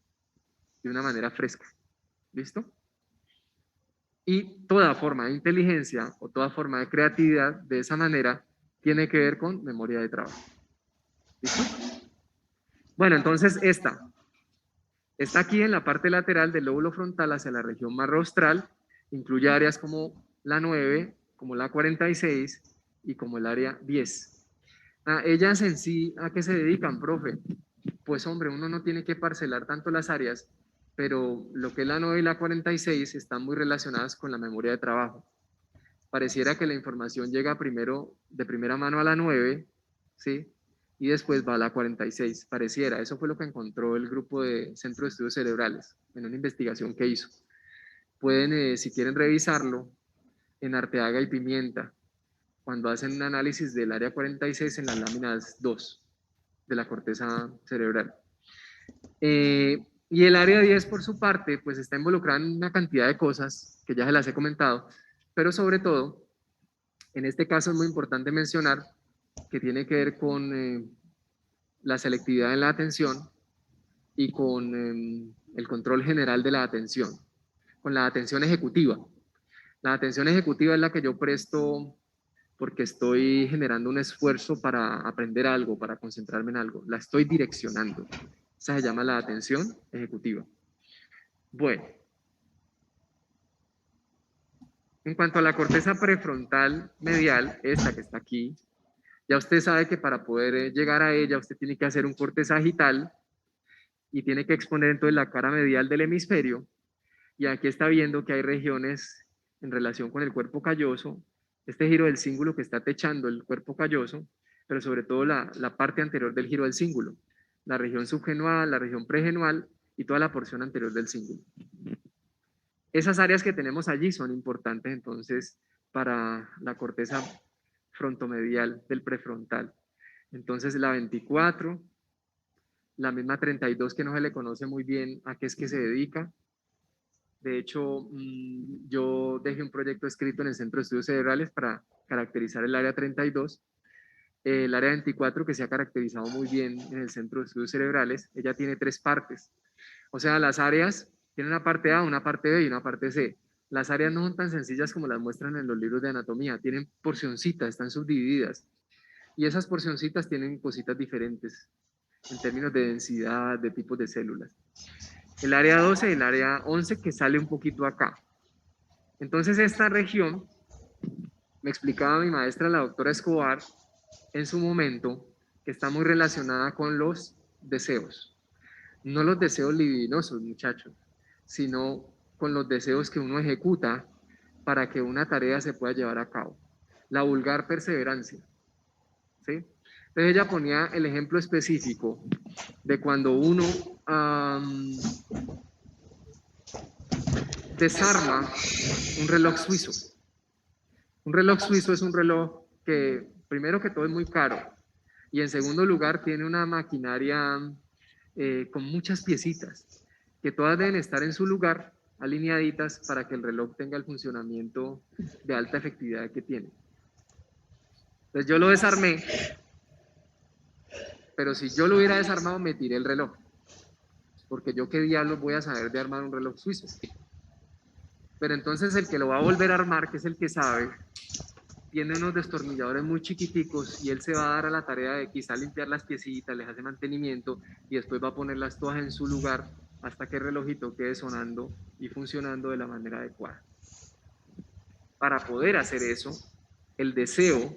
de una manera fresca. ¿Listo? Y toda forma de inteligencia o toda forma de creatividad de esa manera tiene que ver con memoria de trabajo. ¿Listo? Bueno, entonces esta está aquí en la parte lateral del lóbulo frontal hacia la región más rostral, incluye áreas como la 9, como la 46 y como el área 10. Ellas en sí, ¿a qué se dedican, profe? Pues hombre, uno no tiene que parcelar tanto las áreas, pero lo que es la 9 y la 46 están muy relacionadas con la memoria de trabajo. Pareciera que la información llega primero de primera mano a la 9, ¿sí? Y después va a la 46. Pareciera, eso fue lo que encontró el grupo de Centro de Estudios Cerebrales en una investigación que hizo. Pueden, si quieren revisarlo, en Arteaga y Pimienta, cuando hacen un análisis del área 46 en las láminas 2 de la corteza cerebral. Y el área 10, por su parte, pues está involucrada en una cantidad de cosas que ya se las he comentado, pero sobre todo, en este caso es muy importante mencionar que tiene que ver con la selectividad en la atención y con el control general de la atención, con la atención ejecutiva. La atención ejecutiva es la que yo presto porque estoy generando un esfuerzo para aprender algo, para concentrarme en algo. La estoy direccionando. Esa se llama la atención ejecutiva. Bueno, en cuanto a la corteza prefrontal medial, esta que está aquí, ya usted sabe que para poder llegar a ella, usted tiene que hacer un corte sagital y tiene que exponer entonces la cara medial del hemisferio. Y aquí está viendo que hay regiones en relación con el cuerpo calloso, este giro del cíngulo que está techando el cuerpo calloso, pero sobre todo la parte anterior del giro del cíngulo, la región subgenual, la región pregenual y toda la porción anterior del cíngulo. Esas áreas que tenemos allí son importantes entonces para la corteza frontomedial del prefrontal. Entonces la 24, la misma 32 que no se le conoce muy bien a qué es que se dedica. De hecho, yo dejé un proyecto escrito en el Centro de Estudios Cerebrales para caracterizar el área 32. El área 24, que se ha caracterizado muy bien en el Centro de Estudios Cerebrales, ella tiene 3 partes. O sea, las áreas tienen una parte A, una parte B y una parte C. Las áreas no son tan sencillas como las muestran en los libros de anatomía, tienen porcioncitas, están subdivididas. Y esas porcioncitas tienen cositas diferentes en términos de densidad, de tipos de células. El área 12 y el área 11 que sale un poquito acá. Entonces esta región, me explicaba mi maestra, la doctora Escobar, en su momento, que está muy relacionada con los deseos. No los deseos libidinosos, muchachos, sino con los deseos que uno ejecuta para que una tarea se pueda llevar a cabo. La vulgar perseverancia. ¿Sí? Entonces ella ponía el ejemplo específico de cuando uno desarma un reloj suizo. Un reloj suizo es un reloj que, primero que todo, es muy caro y en segundo lugar tiene una maquinaria con muchas piecitas que todas deben estar en su lugar, alineaditas para que el reloj tenga el funcionamiento de alta efectividad que tiene. Entonces yo lo desarmé, pero si yo lo hubiera desarmado me tiré el reloj, porque yo qué diablos voy a saber de armar un reloj suizo. Pero entonces el que lo va a volver a armar, que es el que sabe, tiene unos destornilladores muy chiquiticos y él se va a dar a la tarea de quizá limpiar las piecitas, les hace mantenimiento y después va a ponerlas todas en su lugar hasta que el relojito quede sonando y funcionando de la manera adecuada. Para poder hacer eso, el deseo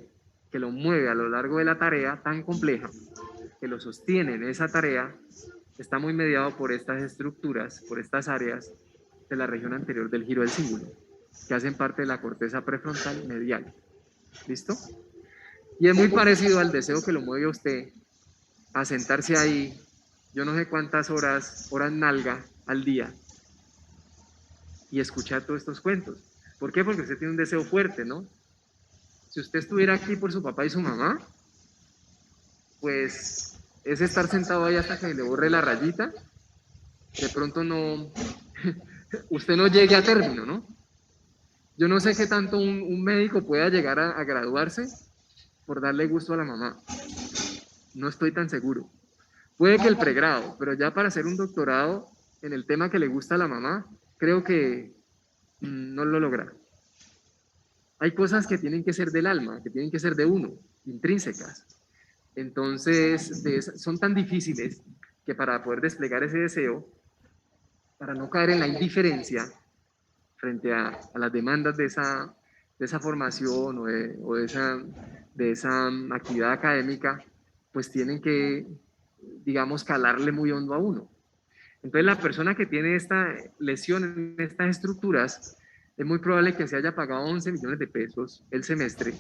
que lo mueve a lo largo de la tarea tan compleja, que lo sostiene en esa tarea, está muy mediado por estas estructuras, por estas áreas de la región anterior del giro del cíngulo, que hacen parte de la corteza prefrontal medial. ¿Listo? Y es muy parecido al deseo que lo mueve a usted a sentarse ahí, yo no sé cuántas horas nalga al día, y escuchar todos estos cuentos. ¿Por qué? Porque usted tiene un deseo fuerte, ¿no? Si usted estuviera aquí por su papá y su mamá, pues es estar sentado ahí hasta que le borre la rayita, de pronto no, usted no llegue a término, ¿no? Yo no sé qué tanto un médico pueda llegar a graduarse por darle gusto a la mamá. No estoy tan seguro. Puede que el pregrado, pero ya para hacer un doctorado en el tema que le gusta a la mamá, creo que no lo logra. Hay cosas que tienen que ser del alma, que tienen que ser de uno, intrínsecas. Entonces, son tan difíciles que para poder desplegar ese deseo, para no caer en la indiferencia frente a las demandas de esa formación de esa actividad académica, pues tienen que, digamos, calarle muy hondo a uno. Entonces, la persona que tiene esta lesión en estas estructuras, es muy probable que se haya pagado 11 millones de pesos el semestre,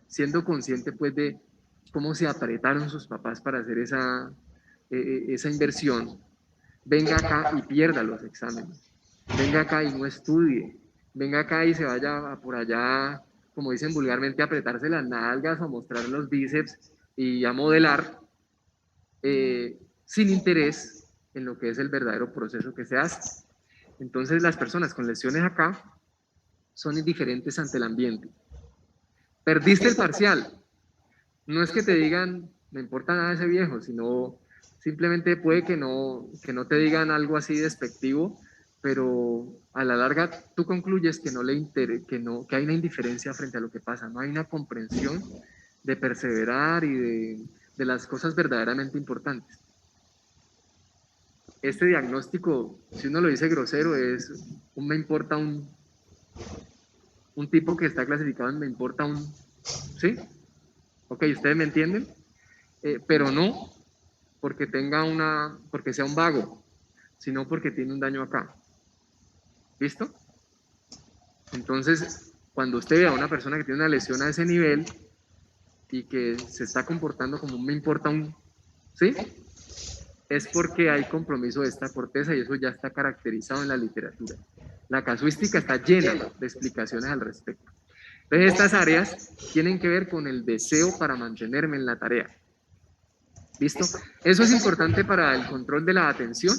siendo consciente pues de cómo se apretaron sus papás para hacer esa inversión. Venga acá y pierda los exámenes. Venga acá y no estudie. Venga acá y se vaya por allá, como dicen vulgarmente, a apretarse las nalgas o a mostrar los bíceps y a modelar sin interés en lo que es el verdadero proceso que se hace. Entonces las personas con lesiones acá son indiferentes ante el ambiente. Perdiste el parcial. No es que te digan, me importa nada ese viejo, sino simplemente puede que no te digan algo así despectivo, pero a la larga tú concluyes que no le que hay una indiferencia frente a lo que pasa, no hay una comprensión de perseverar y de las cosas verdaderamente importantes. Este diagnóstico, si uno lo dice grosero, es un me importa un tipo que está clasificado en me importa un, ¿sí? Ok, ¿ustedes me entienden? Pero no porque sea un vago, sino porque tiene un daño acá. ¿Listo? Entonces, cuando usted ve a una persona que tiene una lesión a ese nivel y que se está comportando como me importa un, ¿sí? Es porque hay compromiso de esta corteza y eso ya está caracterizado en la literatura. La casuística está llena de explicaciones al respecto. Entonces, estas áreas tienen que ver con el deseo para mantenerme en la tarea. ¿Listo? Eso es importante para el control de la atención.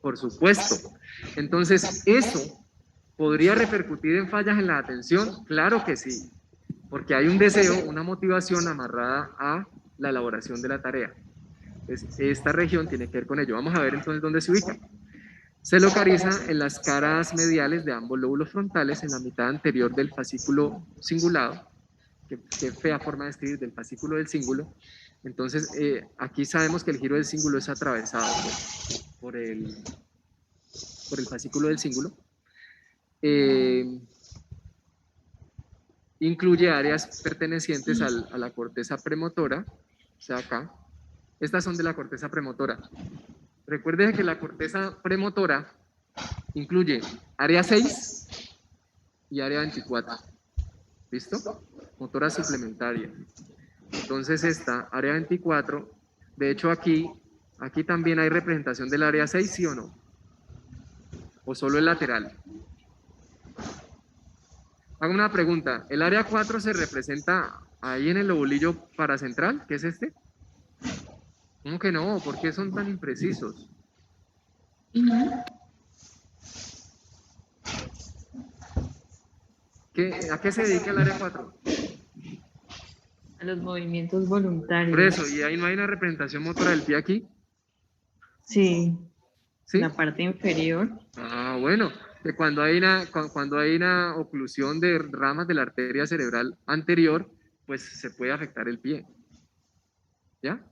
Por supuesto. Entonces, ¿eso podría repercutir en fallas en la atención? Claro que sí, porque hay un deseo, una motivación amarrada a la elaboración de la tarea. Esta región tiene que ver con ello. Vamos a ver entonces dónde se ubica. Se localiza en las caras mediales de ambos lóbulos frontales, en la mitad anterior del fascículo cingulado. Qué fea forma de escribir, del fascículo del cíngulo. Entonces, aquí sabemos que el giro del cíngulo es atravesado por el fascículo del cíngulo. Incluye áreas pertenecientes a la corteza premotora, o sea, acá. Estas son de la corteza premotora. Recuerden que la corteza premotora incluye área 6 y área 24. ¿Listo? Motora suplementaria. Entonces esta área 24, de hecho aquí también hay representación del área 6, ¿sí o no? ¿O solo el lateral? Hago una pregunta. ¿El área 4 se representa ahí en el lobulillo paracentral, que es este? ¿Cómo que no? ¿Por qué son tan imprecisos? ¿A qué se dedica el área 4? A los movimientos Por voluntarios. eso, ¿y ahí no hay una representación motora del pie aquí? Sí, ¿Sí? la parte inferior. Ah, bueno, que cuando hay una oclusión de ramas de la arteria cerebral anterior, pues se puede afectar el pie. ¿Ya?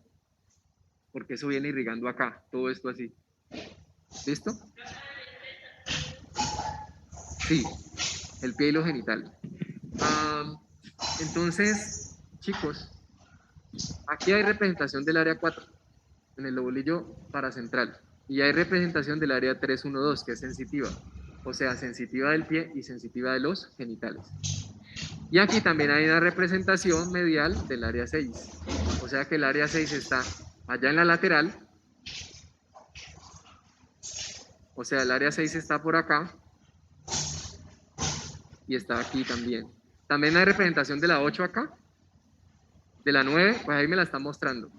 Porque eso viene irrigando acá, todo esto así. ¿Listo? Sí, el pie y los genitales. Entonces, chicos, aquí hay representación del área 4 en el lobulillo paracentral y hay representación del área 312 que es sensitiva, o sea, sensitiva del pie y sensitiva de los genitales. Y aquí también hay una representación medial del área 6, o sea que el área 6 está allá en la lateral, o sea, el área 6 está por acá y está aquí también. También hay representación de la 8 acá. de la 9, pues ahí me la están mostrando.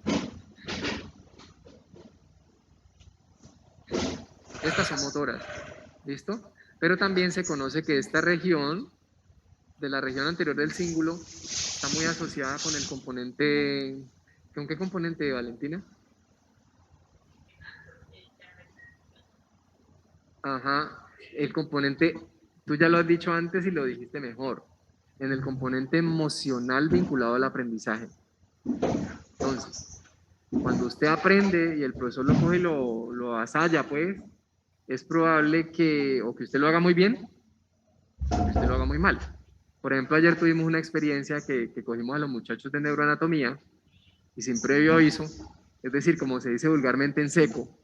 Estas son motoras, ¿listo? Pero también se conoce que esta región, de la región anterior del cíngulo, está muy asociada con el componente, ¿con qué componente, Valentina? Ajá, el componente, tú ya lo has dicho antes y lo dijiste mejor, en el componente emocional vinculado al aprendizaje. Entonces, cuando usted aprende y el profesor lo coge y lo asaya, pues, es probable que o que usted lo haga muy bien o que usted lo haga muy mal. Por ejemplo, ayer tuvimos una experiencia que cogimos a los muchachos de neuroanatomía y sin previo aviso, es decir, como se dice vulgarmente en seco,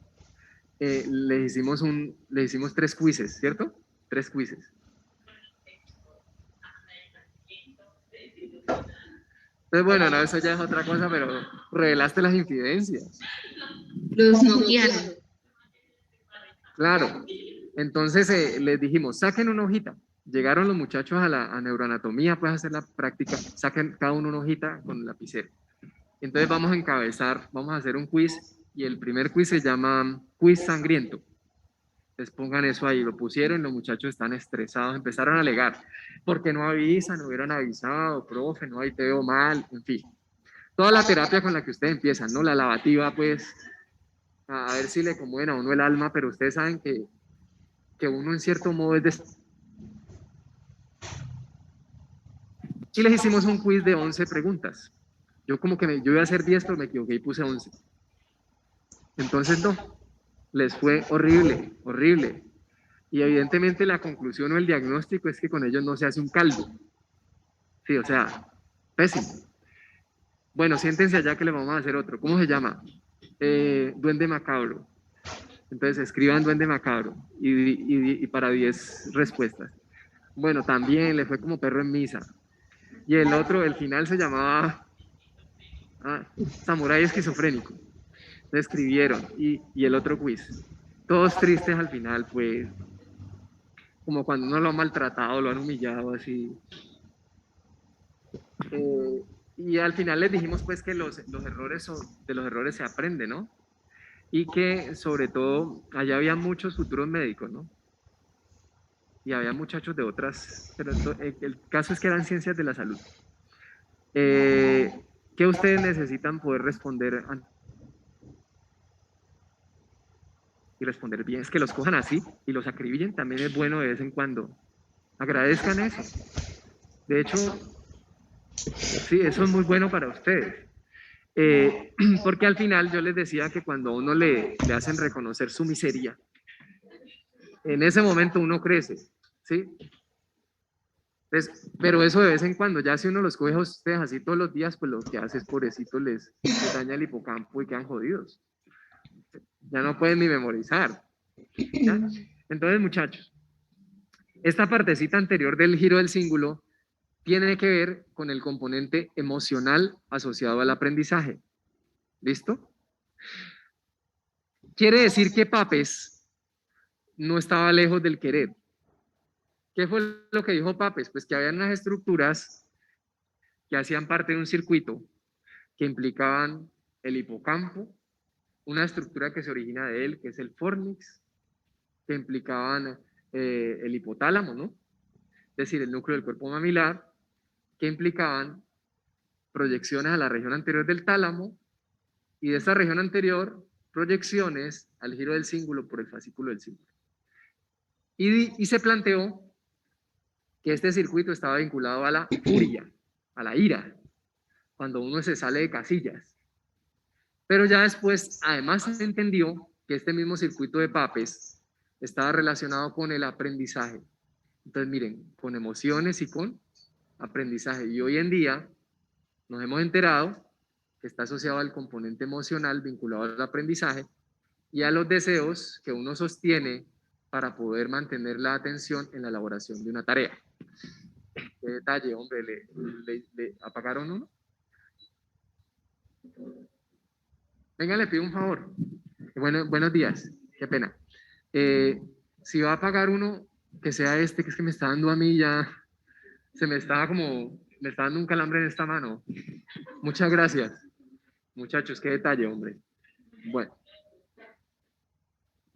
les hicimos 3 quizzes, ¿cierto? 3 quizzes. Entonces, bueno, no, eso ya es otra cosa, pero revelaste las infidencias. Los noquearon. Claro. Entonces les dijimos, saquen una hojita. Llegaron los muchachos a neuroanatomía, pues a hacer la práctica, saquen cada uno una hojita con lapicero. Entonces vamos a encabezar, vamos a hacer un quiz y el primer quiz se llama quiz sangriento. Les pongan eso ahí, lo pusieron, los muchachos están estresados, empezaron a alegar, porque no avisan, no hubieran avisado, profe, no, ahí te veo mal, en fin. Toda la terapia con la que ustedes empiezan, ¿no? La lavativa, pues, a ver si le conmueven a uno el alma, pero ustedes saben que uno en cierto modo es de... Y les hicimos un quiz de 11 preguntas. Yo como que yo iba a hacer 10, pero me equivoqué y puse 11. Entonces no, les fue horrible, horrible. Y evidentemente la conclusión o el diagnóstico es que con ellos no se hace un caldo. Sí, o sea, pésimo. Bueno, siéntense allá que le vamos a hacer otro. ¿Cómo se llama? Duende macabro. Entonces escriban duende macabro y para 10 respuestas. Bueno, también le fue como perro en misa. Y el otro, el final se llamaba Samurái esquizofrénico. Entonces escribieron y el otro quiz. Todos tristes al final, pues, como cuando uno lo ha maltratado, lo han humillado así. Y al final les dijimos pues que de los errores se aprende, ¿no? Y que sobre todo allá había muchos futuros médicos, ¿no? Y había muchachos de otras, pero el caso es que eran ciencias de la salud. ¿Qué ustedes necesitan poder responder y responder bien? Es que los cojan así y los acribillen, también es bueno de vez en cuando. Agradezcan eso. De hecho, sí, eso es muy bueno para ustedes. Porque al final yo les decía que cuando a uno le hacen reconocer su miseria, en ese momento uno crece, ¿sí? Entonces, pero eso de vez en cuando, ya si uno los coge a ustedes así todos los días, pues lo que hace es pobrecito les daña el hipocampo y quedan jodidos. Ya no pueden ni memorizar. ¿Ya? Entonces, muchachos, esta partecita anterior del giro del cíngulo tiene que ver con el componente emocional asociado al aprendizaje. ¿Listo? Quiere decir que Papes no estaba lejos del querer. ¿Qué fue lo que dijo Papes? Pues que había unas estructuras que hacían parte de un circuito que implicaban el hipocampo, una estructura que se origina de él, que es el fornix, que implicaban el hipotálamo, ¿no? Es decir, el núcleo del cuerpo mamilar, que implicaban proyecciones a la región anterior del tálamo y de esa región anterior proyecciones al giro del cíngulo por el fascículo del cíngulo. Y se planteó que este circuito estaba vinculado a la furia, a la ira, cuando uno se sale de casillas. Pero ya después, además, se entendió que este mismo circuito de Papes estaba relacionado con el aprendizaje. Entonces, miren, con emociones y con aprendizaje. Y hoy en día nos hemos enterado que está asociado al componente emocional vinculado al aprendizaje y a los deseos que uno sostiene para poder mantener la atención en la elaboración de una tarea. Qué detalle, hombre, ¿le apagaron uno? Venga, le pido un favor. Bueno, buenos días, qué pena. Si va a apagar uno, que sea este, que es que me está dando un calambre en esta mano. Muchas gracias. Muchachos, qué detalle, hombre. Bueno,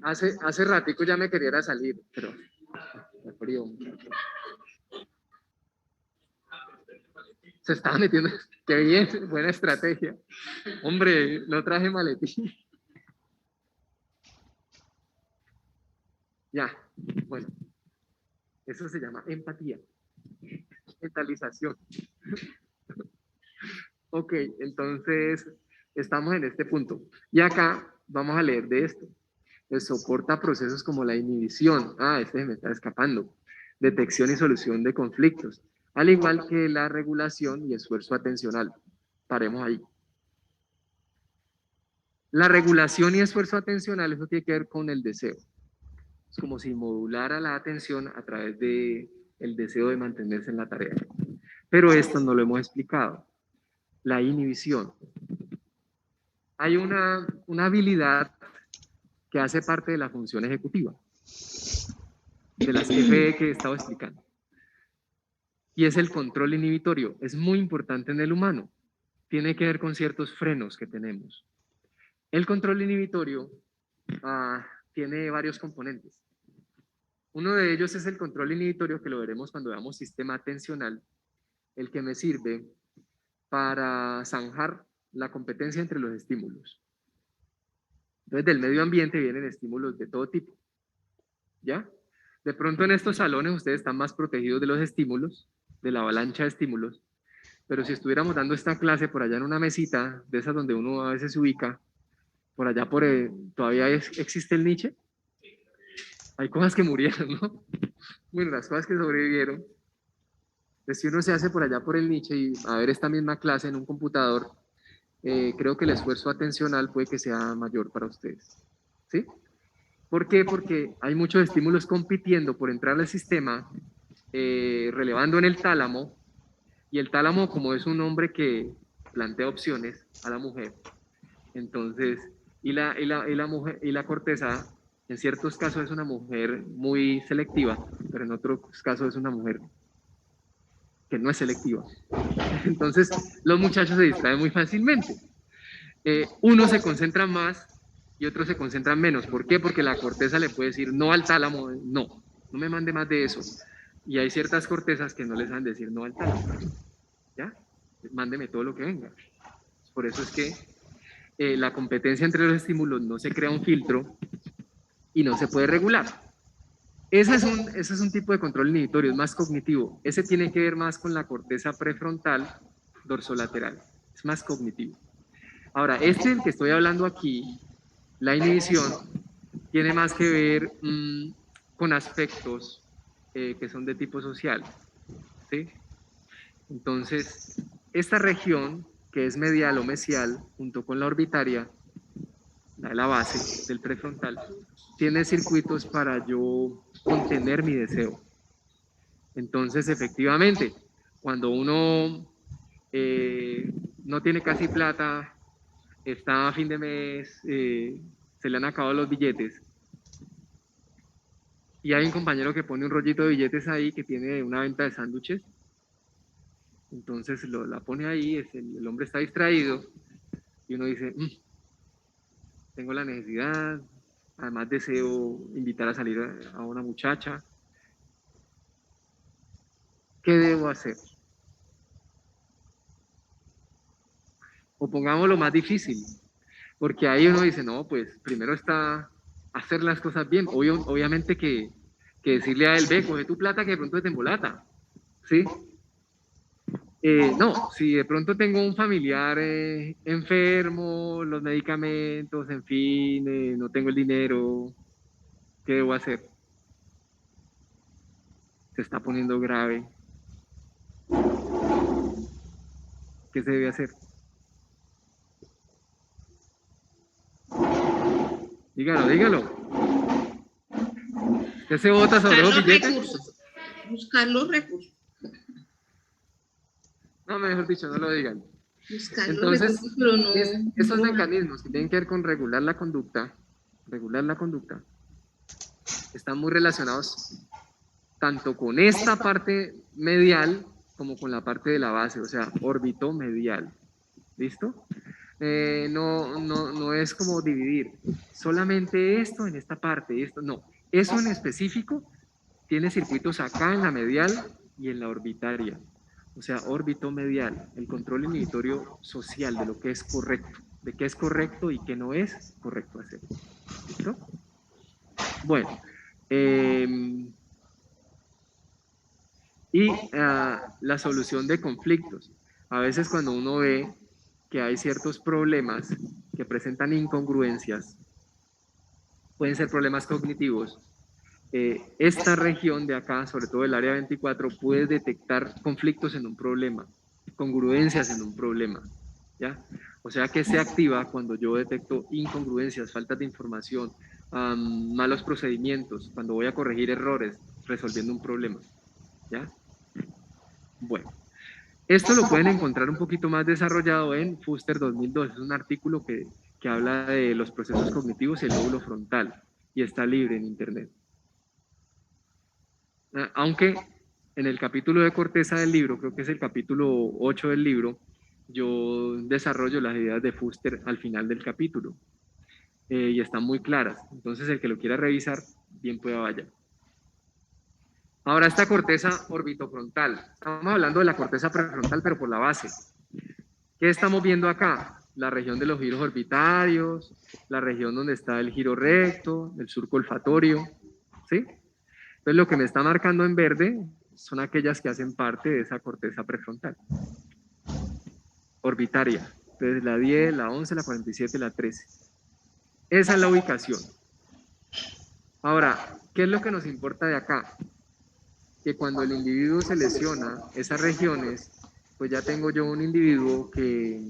hace ratico ya me quería salir, pero me frío, muchachos. Se estaba metiendo. Qué bien, buena estrategia. Hombre, no traje maletín. Ya, bueno, eso se llama empatía, mentalización. Ok, entonces estamos en este punto. Y acá vamos a leer de esto. Pues soporta procesos como la inhibición. Ah, este me está escapando. Detección y solución de conflictos. Al igual que la regulación y esfuerzo atencional. Paremos ahí. La regulación y esfuerzo atencional, eso tiene que ver con el deseo. Es como si modulara la atención a través de el deseo de mantenerse en la tarea. Pero esto no lo hemos explicado. La inhibición. Hay una habilidad que hace parte de la función ejecutiva, de las que he estado explicando. Y es el control inhibitorio. Es muy importante en el humano. Tiene que ver con ciertos frenos que tenemos. El control inhibitorio tiene varios componentes. Uno de ellos es el control inhibitorio, que lo veremos cuando veamos sistema atencional, el que me sirve para zanjar la competencia entre los estímulos. Entonces, del medio ambiente vienen estímulos de todo tipo. ¿Ya? De pronto en estos salones ustedes están más protegidos de los estímulos, de la avalancha de estímulos, pero si estuviéramos dando esta clase por allá en una mesita, de esas donde uno a veces se ubica, por allá todavía existe el Nietzsche. Hay cosas que murieron, ¿no? Bueno, las cosas que sobrevivieron. Entonces, si uno se hace por allá por el Nietzsche y a ver esta misma clase en un computador, creo que el esfuerzo atencional puede que sea mayor para ustedes. ¿Sí? ¿Por qué? Porque hay muchos estímulos compitiendo por entrar al sistema, relevando en el tálamo, y el tálamo, como es un hombre que plantea opciones a la mujer, entonces, y la corteza, en ciertos casos es una mujer muy selectiva, pero en otros casos es una mujer que no es selectiva. Entonces, los muchachos se distraen muy fácilmente. Uno se concentra más y otro se concentra menos. ¿Por qué? Porque la corteza le puede decir no al tálamo, no me mande más de eso. Y hay ciertas cortezas que no les han de decir no al tálamo. ¿Ya? Mándeme todo lo que venga. Por eso es que la competencia entre los estímulos no se crea un filtro y no se puede regular. Ese es un tipo de control inhibitorio, es más cognitivo. Ese tiene que ver más con la corteza prefrontal dorsolateral. Es más cognitivo. Ahora, este del que estoy hablando aquí, la inhibición, tiene más que ver con aspectos que son de tipo social. ¿Sí? Entonces, esta región, que es medial o mesial, junto con la orbitaria, la de la base del prefrontal, tiene circuitos para yo contener mi deseo. Entonces, efectivamente, cuando uno no tiene casi plata, está a fin de mes, se le han acabado los billetes, y hay un compañero que pone un rollito de billetes ahí que tiene una venta de sándwiches, entonces la pone ahí, el hombre está distraído, y uno dice, tengo la necesidad, además deseo invitar a salir a una muchacha, ¿qué debo hacer? O pongámoslo más difícil, porque ahí uno dice, no, pues primero está hacer las cosas bien, obviamente que decirle a él, ve, coge tu plata que de pronto te embolata, ¿sí? No, si de pronto tengo un familiar enfermo, los medicamentos, en fin, no tengo el dinero, ¿qué debo hacer? Se está poniendo grave. ¿Qué se debe hacer? Dígalo, dígalo. ¿Usted se bota sobre los billetes? Buscar los recursos. No, mejor dicho, no lo digan. Buscar Entonces, los recursos, pero no, esos mecanismos que tienen que ver con regular la conducta, están muy relacionados tanto con esta parte medial como con la parte de la base, o sea, órbito medial. ¿listo? No es como dividir solamente esto en esta parte, esto no. Eso en específico tiene circuitos acá en la medial y en la orbitaria. O sea, órbito medial, el control inhibitorio social de lo que es correcto, de qué es correcto y qué no es correcto hacer. ¿Listo? Bueno, la solución de conflictos. A veces cuando uno ve que hay ciertos problemas que presentan incongruencias, pueden ser problemas cognitivos, esta región de acá, sobre todo el área 24, puede detectar conflictos en un problema, congruencias en un problema, ¿ya? O sea que se activa cuando yo detecto incongruencias, faltas de información, malos procedimientos, cuando voy a corregir errores, resolviendo un problema, ¿ya? Bueno, esto lo pueden encontrar un poquito más desarrollado en Fuster 2002, es un artículo que habla de los procesos cognitivos y el lóbulo frontal, y está libre en internet. Aunque en el capítulo de corteza del libro, creo que es el capítulo 8 del libro, yo desarrollo las ideas de Fuster al final del capítulo y están muy claras. Entonces el que lo quiera revisar, bien pueda vaya. Ahora esta corteza orbitofrontal. Estamos hablando de la corteza prefrontal, pero por la base. ¿Qué estamos viendo acá? La región de los giros orbitarios, la región donde está el giro recto, el surco olfatorio, ¿sí? Entonces lo que me está marcando en verde son aquellas que hacen parte de esa corteza prefrontal. Orbitaria. Entonces la 10, la 11, la 47, la 13. Esa es la ubicación. Ahora, ¿qué es lo que nos importa de acá? Que cuando el individuo se lesiona esas regiones, pues ya tengo yo un individuo que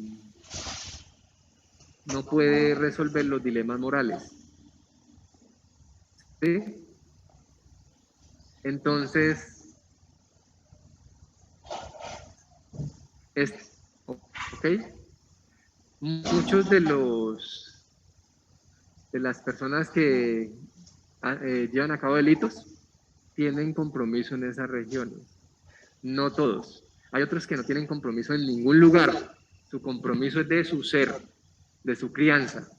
no puede resolver los dilemas morales. ¿Sí? Entonces, ¿ok? Muchos de las personas que llevan a cabo delitos tienen compromiso en esas regiones. No todos. Hay otros que no tienen compromiso en ningún lugar. Su compromiso es de su ser, de su crianza.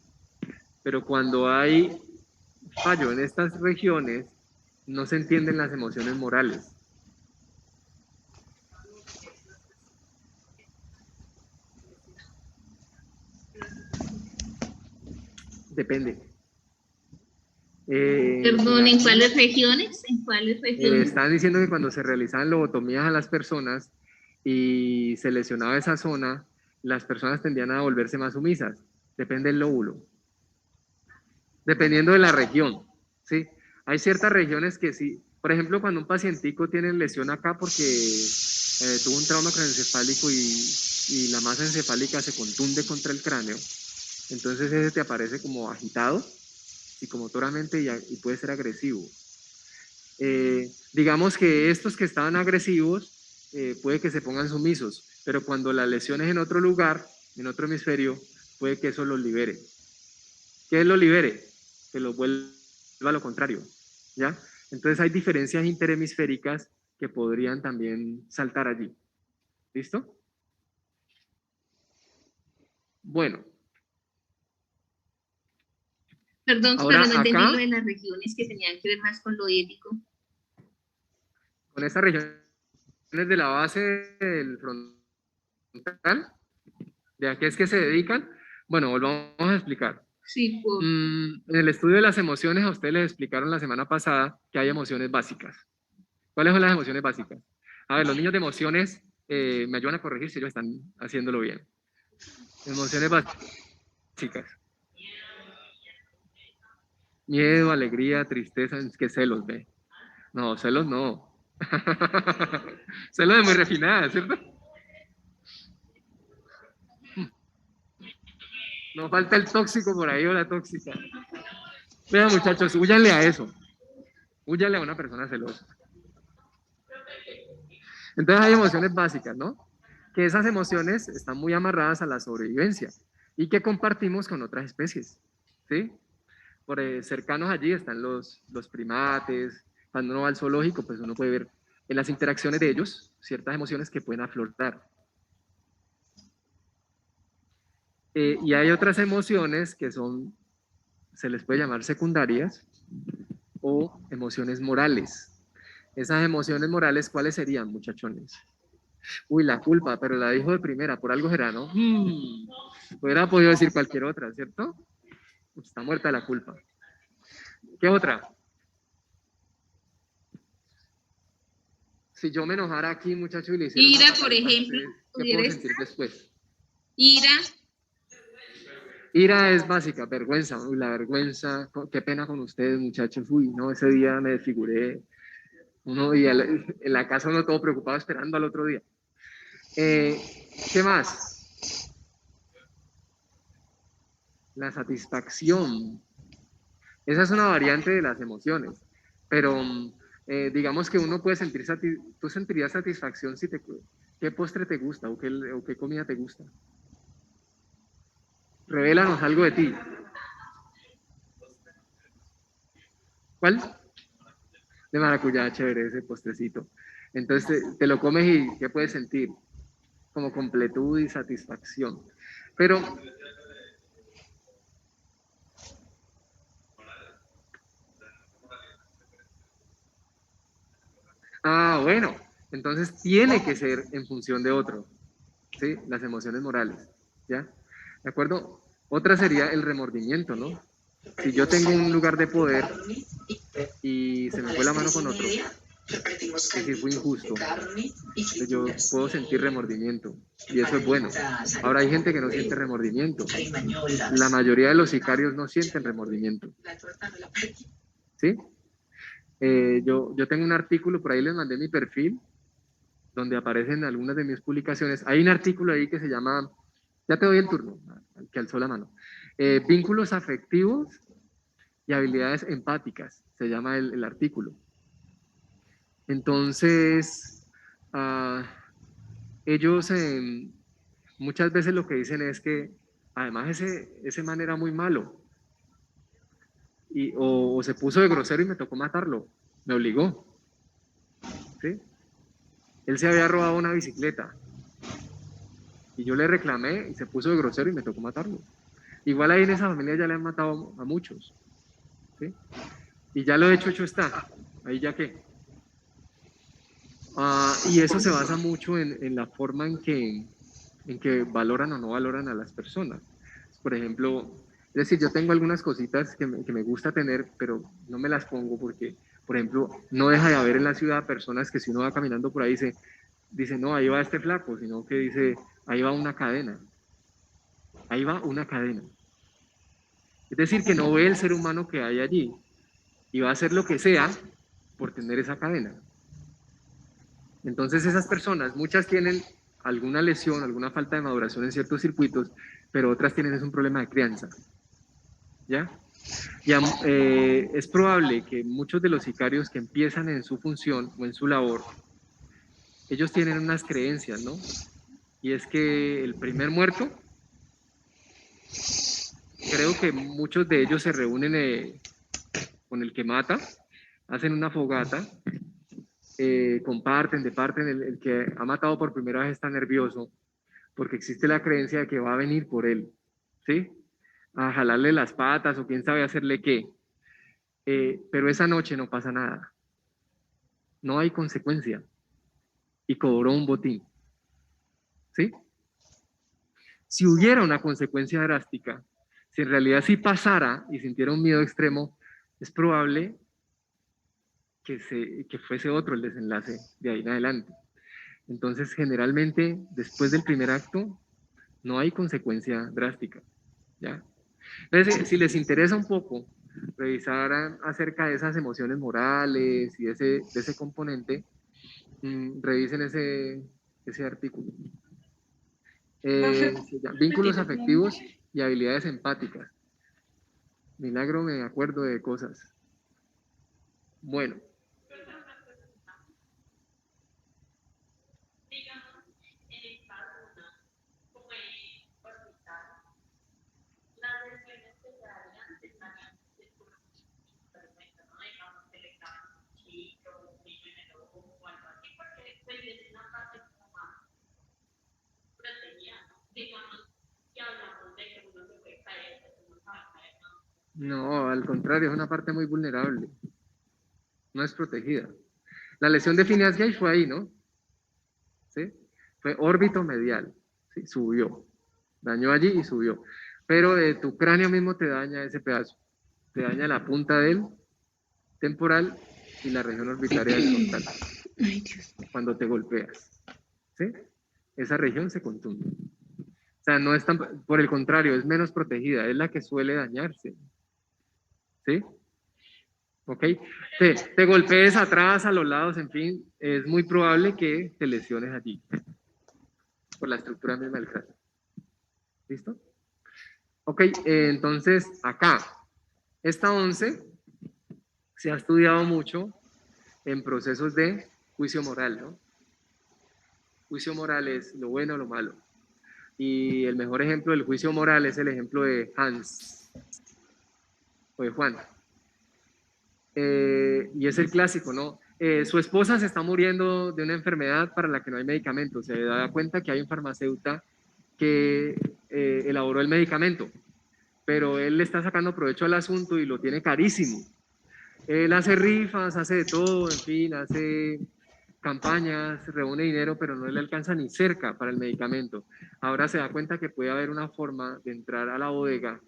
Pero cuando hay fallo en estas regiones, no se entienden las emociones morales. Depende. Perdón, ¿en cuáles regiones? ¿En cuáles regiones? Estaban diciendo que cuando se realizaban lobotomías a las personas y se lesionaba esa zona, las personas tendían a volverse más sumisas. Depende del lóbulo. Dependiendo de la región, ¿sí? Hay ciertas regiones que sí. Por ejemplo, cuando un pacientico tiene lesión acá porque tuvo un trauma craneoencefálico y la masa encefálica se contunde contra el cráneo, entonces ese te aparece como agitado psicomotoramente y puede ser agresivo. Digamos que estos que estaban agresivos puede que se pongan sumisos, pero cuando la lesión es en otro lugar, en otro hemisferio, puede que eso los libere. ¿Qué lo libere? Que lo vuelva a lo contrario, ¿ya? Entonces hay diferencias interhemisféricas que podrían también saltar allí. ¿Listo? Bueno. Perdón, Ahora pero no entendí acá, lo de las regiones que tenían que ver más con lo ético. con estas regiones de la base del frontal, ¿de a qué es que se dedican? Bueno, volvamos a explicar. Sí, por... En el estudio de las emociones, a ustedes les explicaron la semana pasada que hay emociones básicas. ¿Cuáles son las emociones básicas? A ver, los niños de emociones me ayudan a corregir si ellos están haciéndolo bien. Emociones básicas. Miedo, alegría, tristeza, es que celos, ve. No, celos no. Celos es muy refinada, ¿cierto? No falta el tóxico por ahí o la tóxica. Vean, muchachos, húyanle a eso. Húyanle a una persona celosa. Entonces hay emociones básicas, ¿no? Que esas emociones están muy amarradas a la sobrevivencia y que compartimos con otras especies, ¿sí? Por cercanos allí están los primates. Cuando uno va al zoológico, pues uno puede ver en las interacciones de ellos ciertas emociones que pueden aflorar. Y hay otras emociones que son, se les puede llamar secundarias o emociones morales. Esas emociones morales, ¿cuáles serían, muchachones? Uy, la culpa, pero la dijo de primera, por algo será, ¿no? Hubiera podido decir cualquier otra, ¿cierto? Está muerta la culpa. ¿Qué otra? Si yo me enojara aquí, muchacho, y le hiciera Ira, una por pataleta a ejemplo, ustedes, ¿qué pudiera puedo estar. sentir después? Ira, Ira es básica, vergüenza. Uy, la vergüenza, qué pena con ustedes, muchachos. Uy, no, ese día me desfiguré. Uno y en la casa uno todo preocupado esperando al otro día. ¿Qué más? La satisfacción. Esa es una variante de las emociones, pero digamos que uno puede sentir, tú sentirías satisfacción si te, qué postre te gusta o qué comida te gusta. Revélanos algo de ti. ¿Cuál? De maracuyá, chévere ese postrecito. Entonces te lo comes y ¿qué puedes sentir? Como completud y satisfacción. Pero, bueno, entonces tiene que ser en función de otro, ¿sí? Las emociones morales, ¿ya? ¿De acuerdo? Otra sería el remordimiento, ¿no? Si yo tengo un lugar de poder y se me fue la mano con otro, es decir, fue injusto, yo puedo sentir remordimiento y eso es bueno. Ahora hay gente que no siente remordimiento. La mayoría de los sicarios no sienten remordimiento, ¿sí? Yo tengo un artículo, por ahí les mandé mi perfil, donde aparecen algunas de mis publicaciones. Hay un artículo ahí que se llama, ya te doy el turno, al que alzó la mano, vínculos afectivos y habilidades empáticas, se llama el artículo. Entonces, uh, ellos muchas veces lo que dicen es que además ese man era muy malo o se puso de grosero y me tocó matarlo, me obligó, ¿sí? Él se había robado una bicicleta y yo le reclamé y se puso de grosero y me tocó matarlo. Igual ahí en esa familia ya le han matado a muchos, ¿sí? Y ya lo hecho está, ahí ya que. Y eso se basa mucho en la forma en que valoran o no valoran a las personas. Por ejemplo, es decir, yo tengo algunas cositas que me gusta tener, pero no me las pongo porque, por ejemplo, no deja de haber en la ciudad personas que si uno va caminando por ahí dice no, ahí va este flaco, sino que dice, ahí va una cadena, ahí va una cadena. Es decir, que no ve el ser humano que hay allí y va a hacer lo que sea por tener esa cadena. Entonces esas personas, muchas tienen alguna lesión, alguna falta de maduración en ciertos circuitos, pero otras tienen es un problema de crianza. ¿Ya? Y es probable que muchos de los sicarios que empiezan en su función o en su labor, ellos tienen unas creencias, ¿no? Y es que el primer muerto, creo que muchos de ellos se reúnen con el que mata, hacen una fogata, comparten, departen, el que ha matado por primera vez está nervioso, porque existe la creencia de que va a venir por él, ¿sí? A jalarle las patas o quién sabe hacerle qué. Pero esa noche no pasa nada, no hay consecuencia y cobró un botín, ¿sí? Si hubiera una consecuencia drástica, si en realidad sí pasara y sintiera un miedo extremo, es probable que fuese otro el desenlace de ahí en adelante. Entonces, generalmente, después del primer acto, no hay consecuencia drástica, ¿ya? Entonces, si les interesa un poco revisar acerca de esas emociones morales y de ese componente, revisen ese artículo. Vínculos afectivos y habilidades empáticas. Milagro me acuerdo de cosas. Bueno, No, al contrario, es una parte muy vulnerable, no es protegida. La lesión de Phineas Gage fue ahí, ¿no? ¿Sí? Fue órbito medial, ¿sí? Subió, dañó allí y subió. Pero tu cráneo mismo te daña ese pedazo, te daña la punta del temporal y la región orbitaria del frontal Ay, Dios. cuando te golpeas, ¿sí? Esa región se contunde. O sea, no es tan, por el contrario, es menos protegida, es la que suele dañarse, ¿sí? ¿Ok? Te golpees atrás, a los lados, en fin, es muy probable que te lesiones allí, por la estructura misma del cráneo. ¿Listo? Ok, entonces acá, esta 11 se ha estudiado mucho en procesos de juicio moral, ¿no? Juicio moral es lo bueno o lo malo. Y el mejor ejemplo del juicio moral es el ejemplo de Hans o de Juan. Y es el clásico, ¿no? Su esposa se está muriendo de una enfermedad para la que no hay medicamento. Se da cuenta que hay un farmacéutico que elaboró el medicamento, pero él le está sacando provecho al asunto y lo tiene carísimo. Él hace rifas, hace de todo, en fin, hace campañas, reúne dinero, pero no le alcanza ni cerca para el medicamento. Ahora se da cuenta que puede haber una forma de entrar a la bodega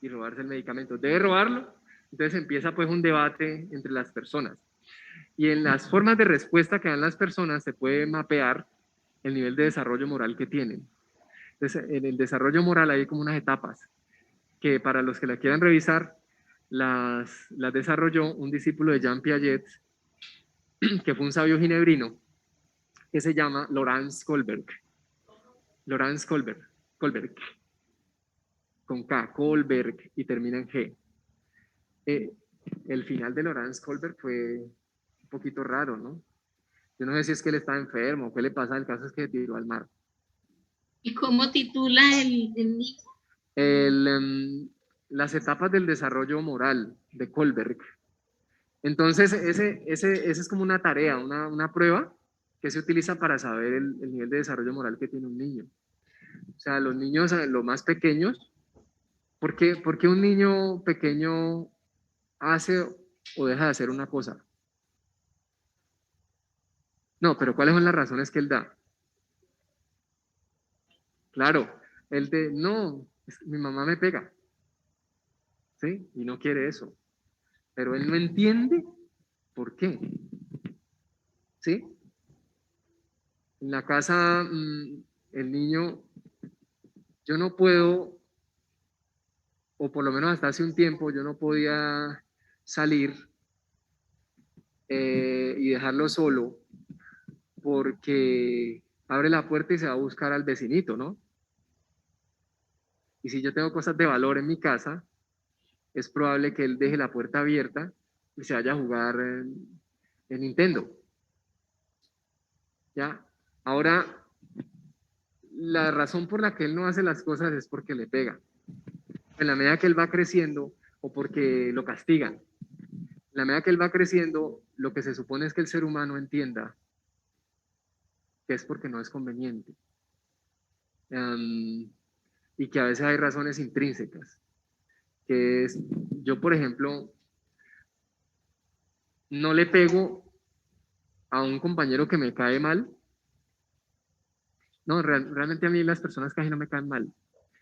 y robarse el medicamento. ¿Debe robarlo? Entonces empieza pues un debate entre las personas. Y en las formas de respuesta que dan las personas se puede mapear el nivel de desarrollo moral que tienen. Entonces, en el desarrollo moral hay como unas etapas que para los que la quieran revisar, las desarrolló un discípulo de Jean Piaget, que fue un sabio ginebrino, que se llama Laurence Kohlberg. Laurence Kohlberg, Kohlberg, con K, Kohlberg, y termina en G. Eh, el final de Laurence Kohlberg fue un poquito raro, ¿no? Yo no sé si es que él estaba enfermo, qué le pasa, el caso es que se tiró al mar. ¿Y cómo titula el libro? El, las etapas del desarrollo moral de Kohlberg. Entonces, ese es como una tarea, una prueba que se utiliza para saber el nivel de desarrollo moral que tiene un niño. O sea, los niños, los más pequeños, por qué un niño pequeño hace o deja de hacer una cosa? No, pero ¿cuáles son las razones que él da? Claro, él de, no, mi mamá me pega, ¿sí? Y no quiere eso. Pero él no entiende por qué, ¿sí? En la casa, el niño, yo no puedo, o por lo menos hasta hace un tiempo, yo no podía salir y dejarlo solo porque abre la puerta y se va a buscar al vecinito, ¿no? Y si yo tengo cosas de valor en mi casa, es probable que él deje la puerta abierta y se vaya a jugar en Nintendo. ¿Ya? Ahora, la razón por la que él no hace las cosas es porque le pega. En la medida que él va creciendo o porque lo castigan. En la medida que él va creciendo, lo que se supone es que el ser humano entienda que es porque no es conveniente. Um, y que a veces hay razones intrínsecas. Que es, yo por ejemplo, no le pego a un compañero que me cae mal. No, realmente a mí las personas casi no me caen mal.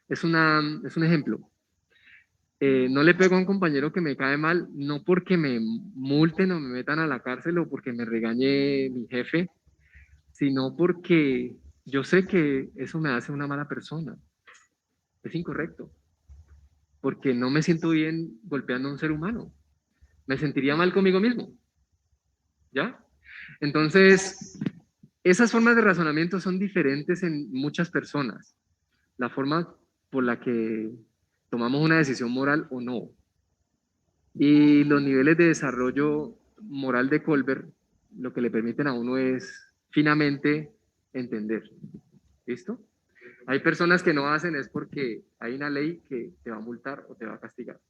Es un ejemplo. No le pego a un compañero que me cae mal, no porque me multen o me metan a la cárcel o porque me regañe mi jefe, sino porque yo sé que eso me hace una mala persona. Es incorrecto, porque no me siento bien golpeando a un ser humano. Me sentiría mal conmigo mismo, ¿ya? Entonces, esas formas de razonamiento son diferentes en muchas personas. La forma por la que tomamos una decisión moral o no. Y los niveles de desarrollo moral de Colbert lo que le permiten a uno es finamente entender. ¿Listo? Hay personas que no hacen es porque hay una ley que te va a multar o te va a castigar.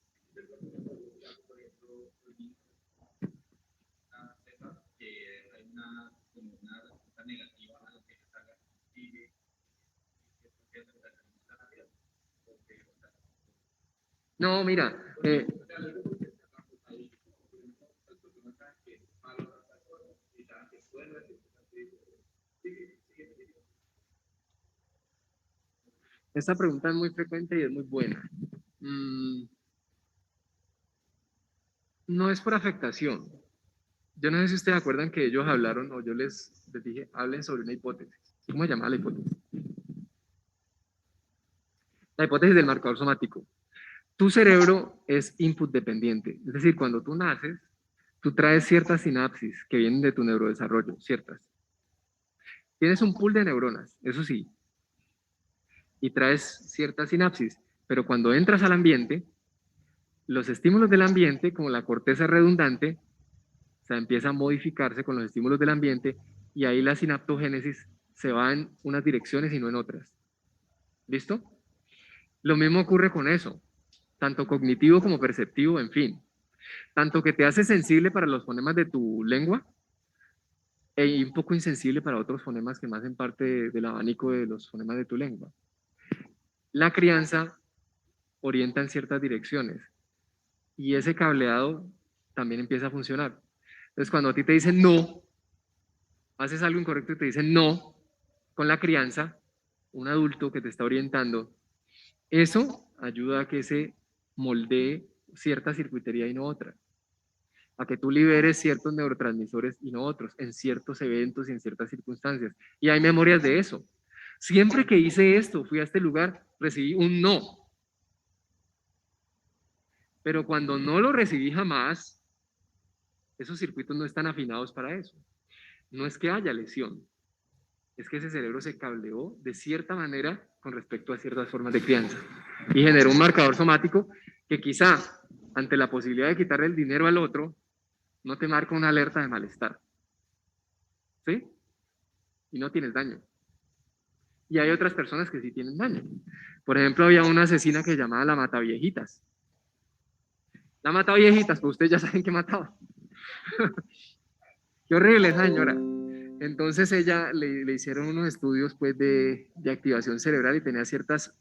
No, mira, esta pregunta es muy frecuente y es muy buena. No es por afectación. Yo no sé si ustedes acuerdan que ellos hablaron, o yo les dije, hablen sobre una hipótesis. ¿Cómo se llama la hipótesis? La hipótesis del marcador somático. Tu cerebro es input dependiente, es decir, cuando tú naces, tú traes ciertas sinapsis que vienen de tu neurodesarrollo, ciertas. Tienes un pool de neuronas, eso sí, y traes ciertas sinapsis, pero cuando entras al ambiente, los estímulos del ambiente, como la corteza redundante, o sea, empieza a modificarse con los estímulos del ambiente y ahí la sinaptogénesis se va en unas direcciones y no en otras. ¿Listo? Lo mismo ocurre con eso, tanto cognitivo como perceptivo, en fin. Tanto que te hace sensible para los fonemas de tu lengua e un poco insensible para otros fonemas que más hacen parte del abanico de los fonemas de tu lengua. La crianza orienta en ciertas direcciones y ese cableado también empieza a funcionar. Entonces, cuando a ti te dicen no, haces algo incorrecto y te dicen no, con la crianza, un adulto que te está orientando, eso ayuda a que se moldee cierta circuitería y no otra, a que tú liberes ciertos neurotransmisores y no otros, en ciertos eventos y en ciertas circunstancias. Y hay memorias de eso. Siempre que hice esto, fui a este lugar, recibí un no. Pero cuando no lo recibí jamás, esos circuitos no están afinados para eso. No es que haya lesión, es que ese cerebro se cableó de cierta manera con respecto a ciertas formas de crianza y generó un marcador somático que quizá ante la posibilidad de quitarle el dinero al otro, no te marca una alerta de malestar. ¿Sí? Y no tienes daño. Y hay otras personas que sí tienen daño. Por ejemplo, había una asesina que se llamaba la Mataviejitas. La Mataviejitas, pues ustedes ya saben que mataba. Qué horrible esa señora. Entonces ella le hicieron unos estudios pues de activación cerebral y tenía ciertas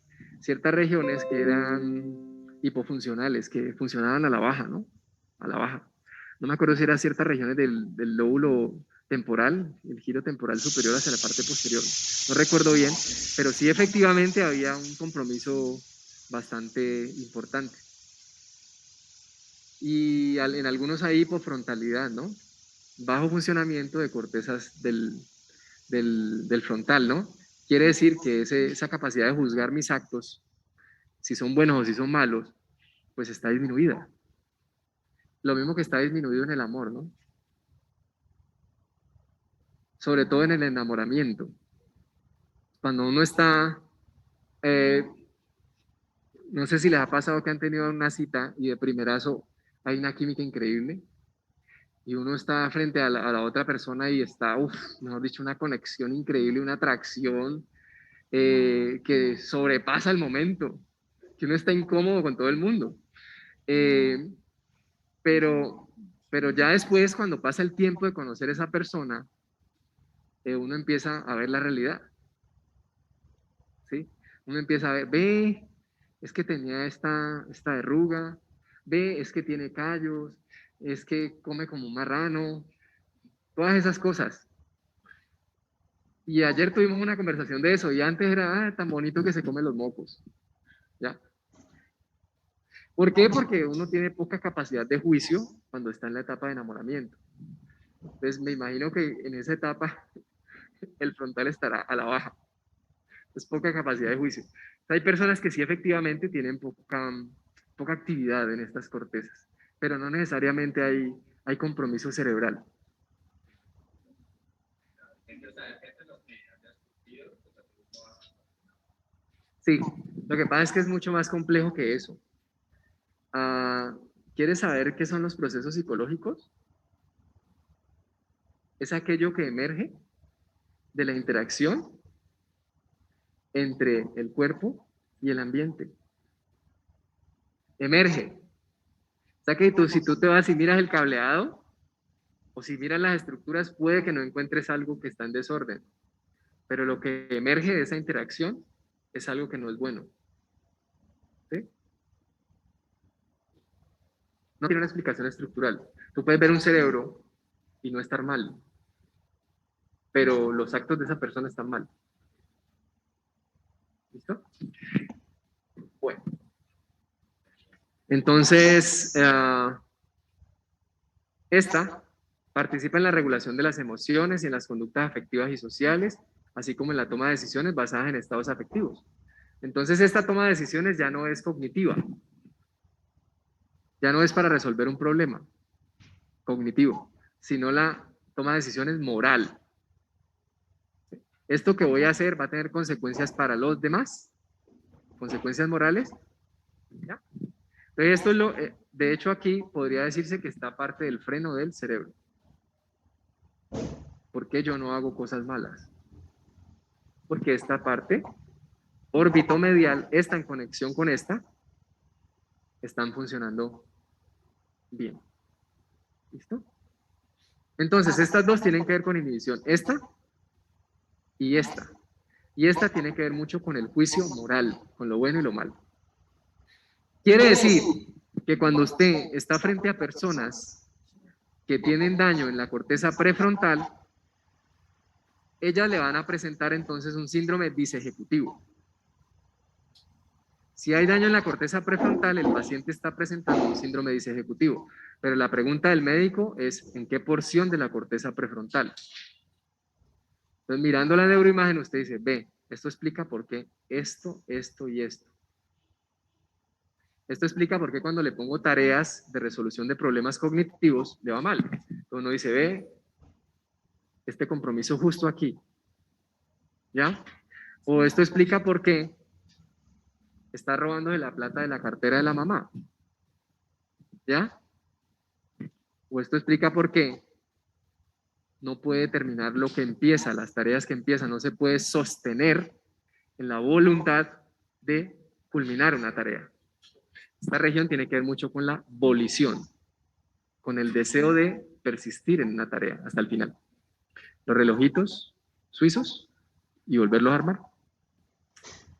regiones que eran hipofuncionales, que funcionaban a la baja, ¿no? A la baja. No me acuerdo si eran ciertas regiones del lóbulo temporal, el giro temporal superior hacia la parte posterior. No recuerdo bien, pero sí efectivamente había un compromiso bastante importante. Y en algunos hay hipofrontalidad, ¿no? Bajo funcionamiento de cortezas del frontal, ¿no? Quiere decir que esa capacidad de juzgar mis actos, si son buenos o si son malos, pues está disminuida. Lo mismo que está disminuido en el amor, ¿no? Sobre todo en el enamoramiento. Cuando uno está, eh, no sé si les ha pasado que han tenido una cita y de primerazo hay una química increíble y uno está frente a la otra persona y está, mejor dicho, una conexión increíble, una atracción que sobrepasa el momento, que uno está incómodo con todo el mundo. Eh, pero, pero ya después, cuando pasa el tiempo de conocer a esa persona, uno empieza a ver la realidad, ¿sí? Uno empieza a ver, ve, es que tenía esta verruga, ve, es que tiene callos, es que come como un marrano, todas esas cosas. Y ayer tuvimos una conversación de eso, y antes era tan bonito que se come los mocos, ¿ya? ¿Por qué? Porque uno tiene poca capacidad de juicio cuando está en la etapa de enamoramiento. Entonces me imagino que en esa etapa el frontal estará a la baja. Es poca capacidad de juicio. Hay personas que sí efectivamente tienen poca actividad en estas cortezas, pero no necesariamente hay compromiso cerebral. Sí, lo que pasa es que es mucho más complejo que eso. ¿Quieres saber qué son los procesos psicológicos? Es aquello que emerge de la interacción entre el cuerpo y el ambiente. Emerge. O sea que si tú te vas y miras el cableado, o si miras las estructuras, puede que no encuentres algo que está en desorden. Pero lo que emerge de esa interacción es algo que no es bueno. ¿Sí? No tiene una explicación estructural. Tú puedes ver un cerebro y no estar mal, pero los actos de esa persona están mal. ¿Listo? Bueno. Entonces, esta participa en la regulación de las emociones y en las conductas afectivas y sociales, así como en la toma de decisiones basadas en estados afectivos. Entonces, esta toma de decisiones ya no es cognitiva, ya no es para resolver un problema cognitivo, sino la toma de decisiones moral. Esto que voy a hacer va a tener consecuencias para los demás, consecuencias morales. ¿Ya? Entonces, esto es lo, de hecho, aquí podría decirse que está parte del freno del cerebro. ¿Por qué yo no hago cosas malas? Porque esta parte orbitomedial está en conexión con esta, están funcionando bien. ¿Listo? Entonces, estas dos tienen que ver con inhibición, esta y esta. Y esta tiene que ver mucho con el juicio moral, con lo bueno y lo malo. Quiere decir que cuando usted está frente a personas que tienen daño en la corteza prefrontal, ellas le van a presentar entonces un síndrome disejecutivo. Si hay daño en la corteza prefrontal, el paciente está presentando un síndrome disejecutivo, pero la pregunta del médico es ¿en qué porción de la corteza prefrontal? Entonces, mirando la neuroimagen, usted dice, ve, esto explica por qué esto, esto y esto. Esto explica por qué cuando le pongo tareas de resolución de problemas cognitivos, le va mal. Entonces uno dice, ve, este compromiso justo aquí, ¿ya? O esto explica por qué está robando de la plata de la cartera de la mamá, ¿ya? O esto explica por qué no puede terminar lo que empieza, las tareas que empieza, no se puede sostener en la voluntad de culminar una tarea. Esta región tiene que ver mucho con la volición, con el deseo de persistir en una tarea hasta el final. Los relojitos suizos y volverlos a armar.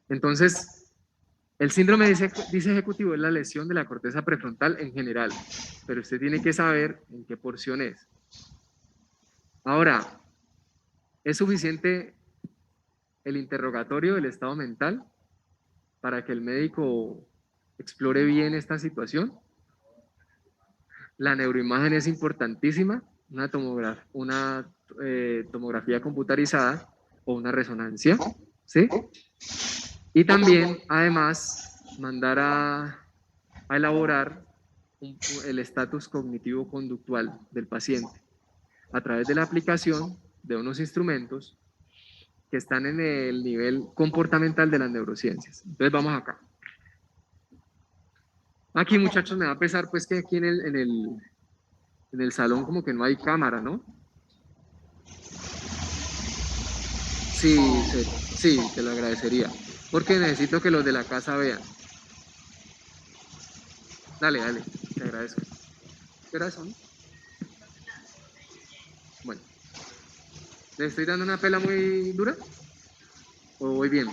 Entonces, el síndrome disejecutivo es la lesión de la corteza prefrontal en general, pero usted tiene que saber en qué porción es. Ahora, ¿es suficiente el interrogatorio del estado mental para que el médico explore bien esta situación? La neuroimagen es importantísima, una tomografía computarizada o una resonancia, ¿sí? Y también, además, mandar a elaborar el estatus cognitivo-conductual del paciente a través de la aplicación de unos instrumentos que están en el nivel comportamental de las neurociencias. Entonces vamos acá. Aquí, muchachos, me va a pesar pues que aquí en el salón como que no hay cámara, ¿no? Sí, sí, te lo agradecería. Porque necesito que los de la casa vean. Dale, dale, te agradezco. ¿Qué horas son? Bueno, ¿le estoy dando una pela muy dura? ¿O voy bien?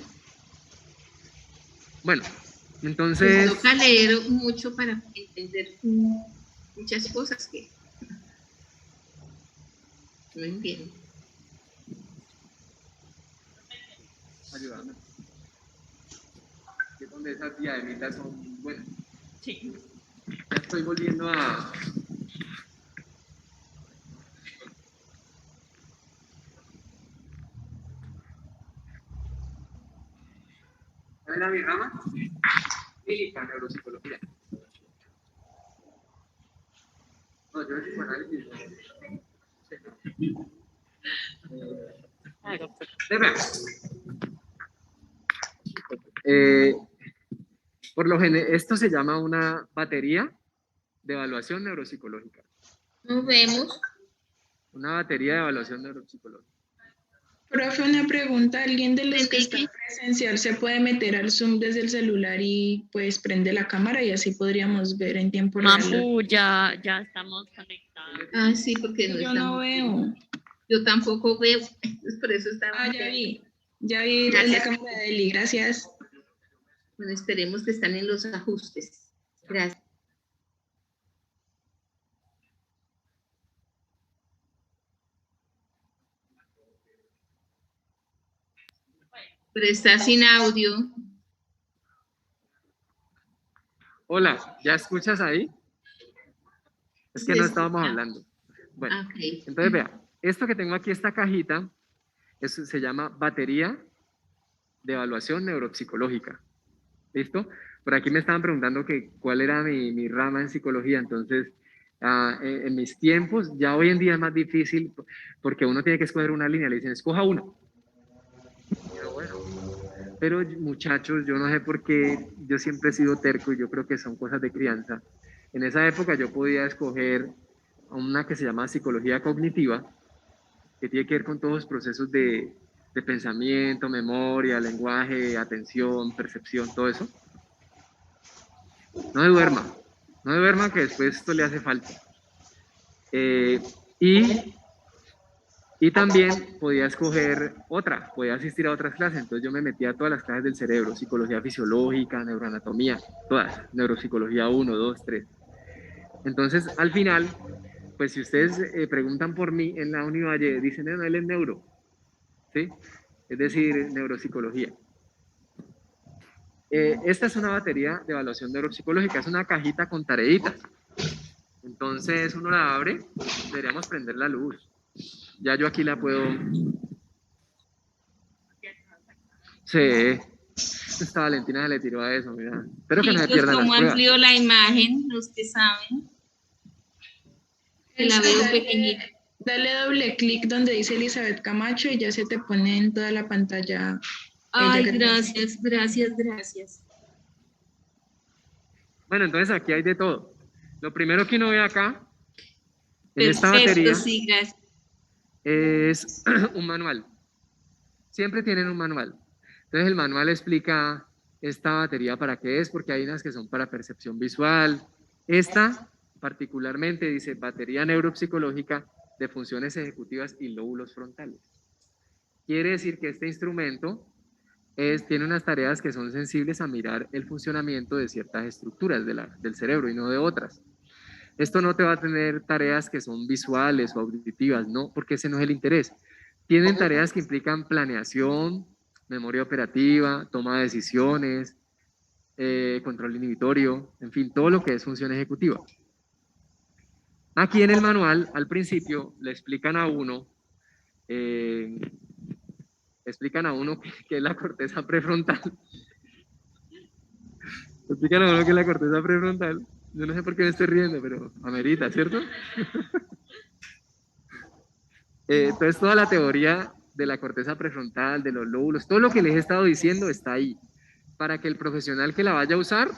Bueno, entonces... Pues toca leer mucho para entender muchas cosas que no entiendo. Ayúdame. Que es donde esas diademitas son buenas. Sí. Ya estoy volviendo a... ¿Cuál era mi rama? Clínica, neuropsicología. No, yo es psicoanálisis. Por lo general, esto se llama una batería de evaluación neuropsicológica. Nos vemos. Una batería de evaluación neuropsicológica. Profe, una pregunta. ¿Alguien de los que está presencial se puede meter al Zoom desde el celular y pues prende la cámara y así podríamos ver en tiempo real? Mapu, ya estamos conectados. Ah, sí, porque no Yo estamos... no veo. Yo tampoco veo, por eso estaba... Ah, ya vi. Ya vi la cámara de Eli, gracias. Bueno, esperemos que están en los ajustes. Gracias. Pero está sin audio. Hola, ¿ya escuchas ahí? Es que no estábamos hablando. Bueno, Okay. entonces vea, esto que tengo aquí, esta cajita, se llama batería de evaluación neuropsicológica. ¿Listo? Por aquí me estaban preguntando que cuál era mi rama en psicología, entonces en mis tiempos, ya hoy en día es más difícil porque uno tiene que escoger una línea, le dicen, escoja una. Pero bueno, pero muchachos, yo no sé por qué, yo siempre he sido terco y yo creo que son cosas de crianza. En esa época yo podía escoger una que se llama psicología cognitiva, que tiene que ver con todos los procesos de pensamiento, memoria, lenguaje, atención, percepción, todo eso. No se duerma, no se duerma que después esto le hace falta. Y también podía escoger otra, podía asistir a otras clases, entonces yo me metía a todas las clases del cerebro, psicología fisiológica, neuroanatomía, todas, neuropsicología 1, 2, 3. Entonces, al final, pues si ustedes preguntan por mí en la Univalle, dicen, no, él es neuro, ¿sí? Es decir, neuropsicología. Esta es una batería de evaluación neuropsicológica, es una cajita con tareitas. Entonces uno la abre, deberíamos prender la luz. Ya yo aquí la puedo... Sí, esta Valentina se le tiró a eso, mira. Espero que no se pierdan las ¿Cómo pruebas. amplío la imagen? Los que saben. La veo pequeñita. Dale doble clic donde dice Elizabeth Camacho y ya se te pone en toda la pantalla. Ay, gracias, gracias, gracias. Bueno, entonces aquí hay de todo. Lo primero que uno ve acá, en esta Perfecto, batería, sí, gracias. es un manual. Siempre tienen un manual. Entonces el manual explica esta batería para qué es, porque hay unas que son para percepción visual. Esta particularmente dice batería neuropsicológica de funciones ejecutivas y lóbulos frontales. Quiere decir que este instrumento tiene unas tareas que son sensibles a mirar el funcionamiento de ciertas estructuras del cerebro y no de otras. Esto no te va a tener tareas que son visuales o auditivas, no, porque ese no es el interés. Tienen tareas que implican planeación, memoria operativa, toma de decisiones, control inhibitorio, en fin, todo lo que es función ejecutiva. Aquí en el manual, al principio, le explican a uno qué es la corteza prefrontal. Le explican a uno qué es la corteza prefrontal. Yo no sé por qué me estoy riendo, pero amerita, ¿cierto? Entonces toda la teoría de la corteza prefrontal, de los lóbulos, todo lo que les he estado diciendo está ahí, para que el profesional que la vaya a usar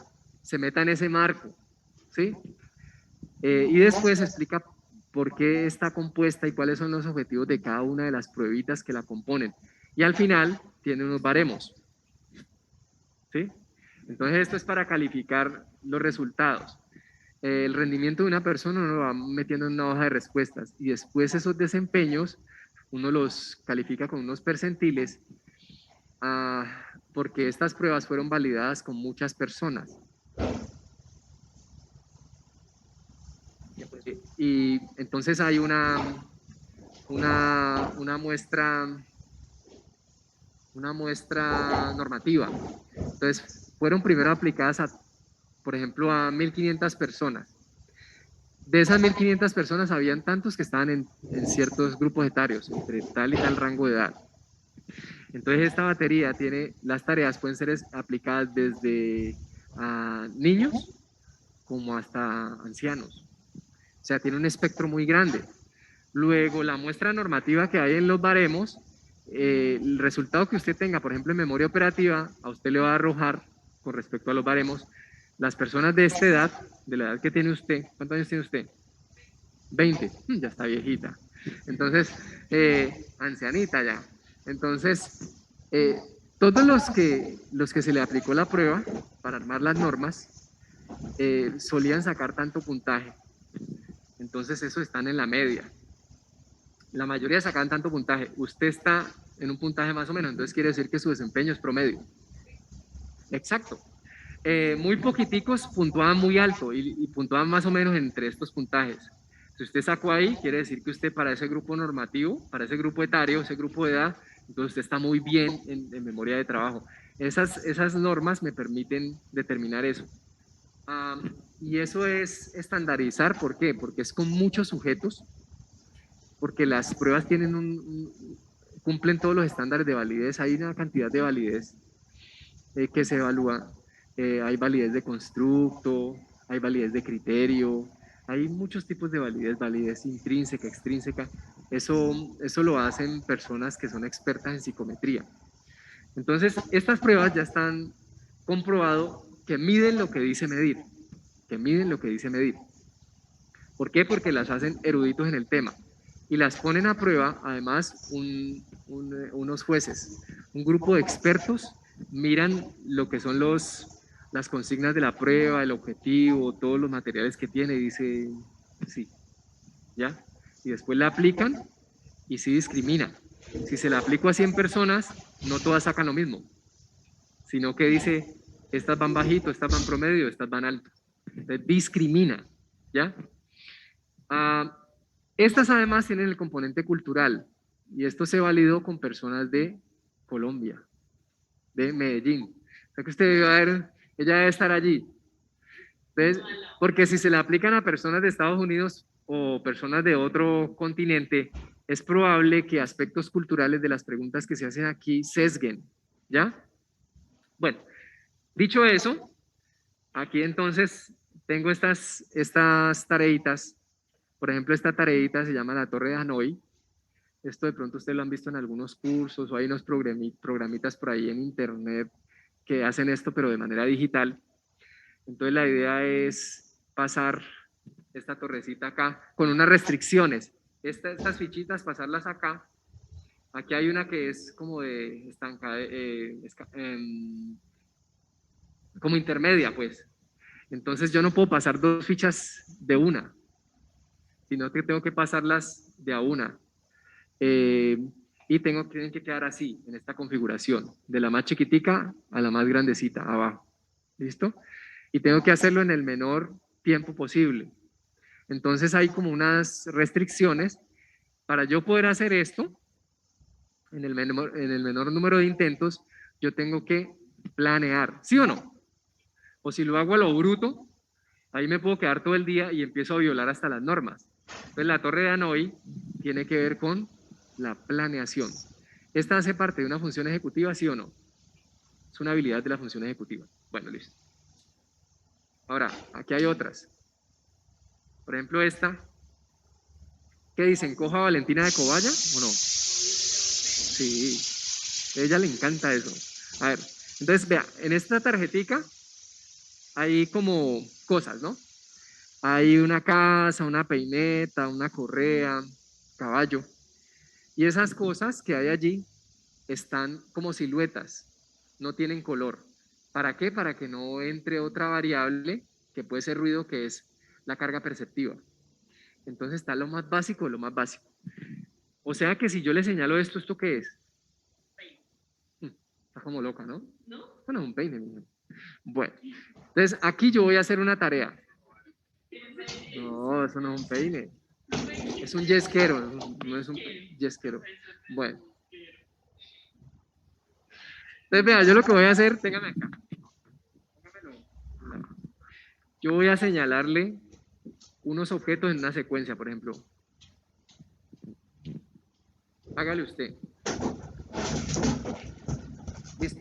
se meta en ese marco, ¿sí? Y después explica por qué está compuesta y cuáles son los objetivos de cada una de las pruebitas que la componen. Y al final tiene unos baremos, ¿sí? Entonces esto es para calificar los resultados. El rendimiento de una persona uno lo va metiendo en una hoja de respuestas y después esos desempeños uno los califica con unos percentiles porque estas pruebas fueron validadas con muchas personas. Y entonces hay una muestra normativa. Entonces fueron primero aplicadas por ejemplo, a 1.500 personas. De esas 1.500 personas, habían tantos que estaban en ciertos grupos etarios, entre tal y tal rango de edad. Entonces, esta batería tiene, las tareas pueden ser aplicadas desde niños como hasta ancianos. O sea, tiene un espectro muy grande. Luego, la muestra normativa que hay en los baremos, el resultado que usted tenga, por ejemplo, en memoria operativa, a usted le va a arrojar, con respecto a los baremos, las personas de esta edad, de la edad que tiene usted. ¿Cuántos años tiene usted? 20. Ya está viejita. Entonces, ancianita ya. Entonces, todos los que se le aplicó la prueba para armar las normas, solían sacar tanto puntaje. Entonces, esos están en la media. La mayoría sacan tanto puntaje. Usted está en un puntaje más o menos, entonces quiere decir que su desempeño es promedio. Exacto. Muy poquiticos puntuaban muy alto y puntuaban más o menos entre estos puntajes. Si usted sacó ahí, quiere decir que usted para ese grupo normativo, para ese grupo etario, ese grupo de edad, Entonces usted está muy bien en memoria de trabajo. Esas normas me permiten determinar eso. Y eso es estandarizar, ¿por qué? Porque es con muchos sujetos, porque las pruebas tienen cumplen todos los estándares de validez, hay una cantidad de validez que se evalúa. Hay validez de constructo, hay validez de criterio, hay muchos tipos de validez intrínseca, extrínseca. Eso lo hacen personas que son expertas en psicometría. Entonces, estas pruebas ya están comprobado que miden lo que dice medir, que miden lo que dice medir. ¿Por qué? Porque las hacen eruditos en el tema y las ponen a prueba, además, unos jueces, un grupo de expertos miran lo que son las consignas de la prueba, el objetivo, todos los materiales que tiene y dice, sí, ¿ya? Y después la aplican y sí discrimina. Si se la aplico a 100 personas, no todas sacan lo mismo, sino que dice, estas van bajito, estas van promedio, estas van alto. Entonces, discrimina, ¿ya? Estas además tienen el componente cultural y esto se validó con personas de Colombia, de Medellín. O sea que usted va a ver, ella debe estar allí. Entonces, porque si se le aplican a personas de Estados Unidos o personas de otro continente, es probable que aspectos culturales de las preguntas que se hacen aquí sesguen, ¿ya? Bueno, dicho eso, aquí entonces tengo estas tareitas. Por ejemplo, esta tareita se llama la Torre de Hanoi. Esto de pronto ustedes lo han visto en algunos cursos o hay unos programitas por ahí en internet que hacen esto, pero de manera digital. Entonces la idea es pasar esta torrecita acá con unas restricciones. Estas fichitas, pasarlas acá. Aquí hay una que es como de como intermedia, pues. Entonces yo no puedo pasar 2 fichas de una, sino que tengo que pasarlas de a una. Y tienen que quedar así, en esta configuración, de la más chiquitica a la más grandecita, abajo. ¿Listo? Y tengo que hacerlo en el menor tiempo posible. Entonces hay como unas restricciones. Para yo poder hacer esto, en el menor número de intentos, yo tengo que planear, ¿sí o no? O si lo hago a lo bruto, ahí me puedo quedar todo el día y empiezo a violar hasta las normas. Entonces la Torre de Hanoi tiene que ver con la planeación. ¿Esta hace parte de una función ejecutiva, sí o no? Es una habilidad de la función ejecutiva. Bueno, listo. Ahora, aquí hay otras. Por ejemplo, esta. ¿Qué dicen? ¿Coja a Valentina de cobaya o no? Sí. A ella le encanta eso. A ver, entonces vea, en esta tarjetica hay como cosas, ¿no? Hay una casa, una peineta, una correa, caballo. Y esas cosas que hay allí están como siluetas, no tienen color. ¿Para qué? Para que no entre otra variable que puede ser ruido, que es la carga perceptiva. Entonces está lo más básico de lo más básico. O sea que si yo le señalo esto, ¿esto qué es? Está como loca, ¿no? Bueno, es un peine, mijo. Bueno, entonces aquí yo voy a hacer una tarea. No, eso no es un peine. Es un yesquero, no es un yesquero. Bueno. Entonces, vea, yo lo que voy a hacer, téngame acá. Yo voy a señalarle unos objetos en una secuencia, por ejemplo. Hágale usted. ¿Listo?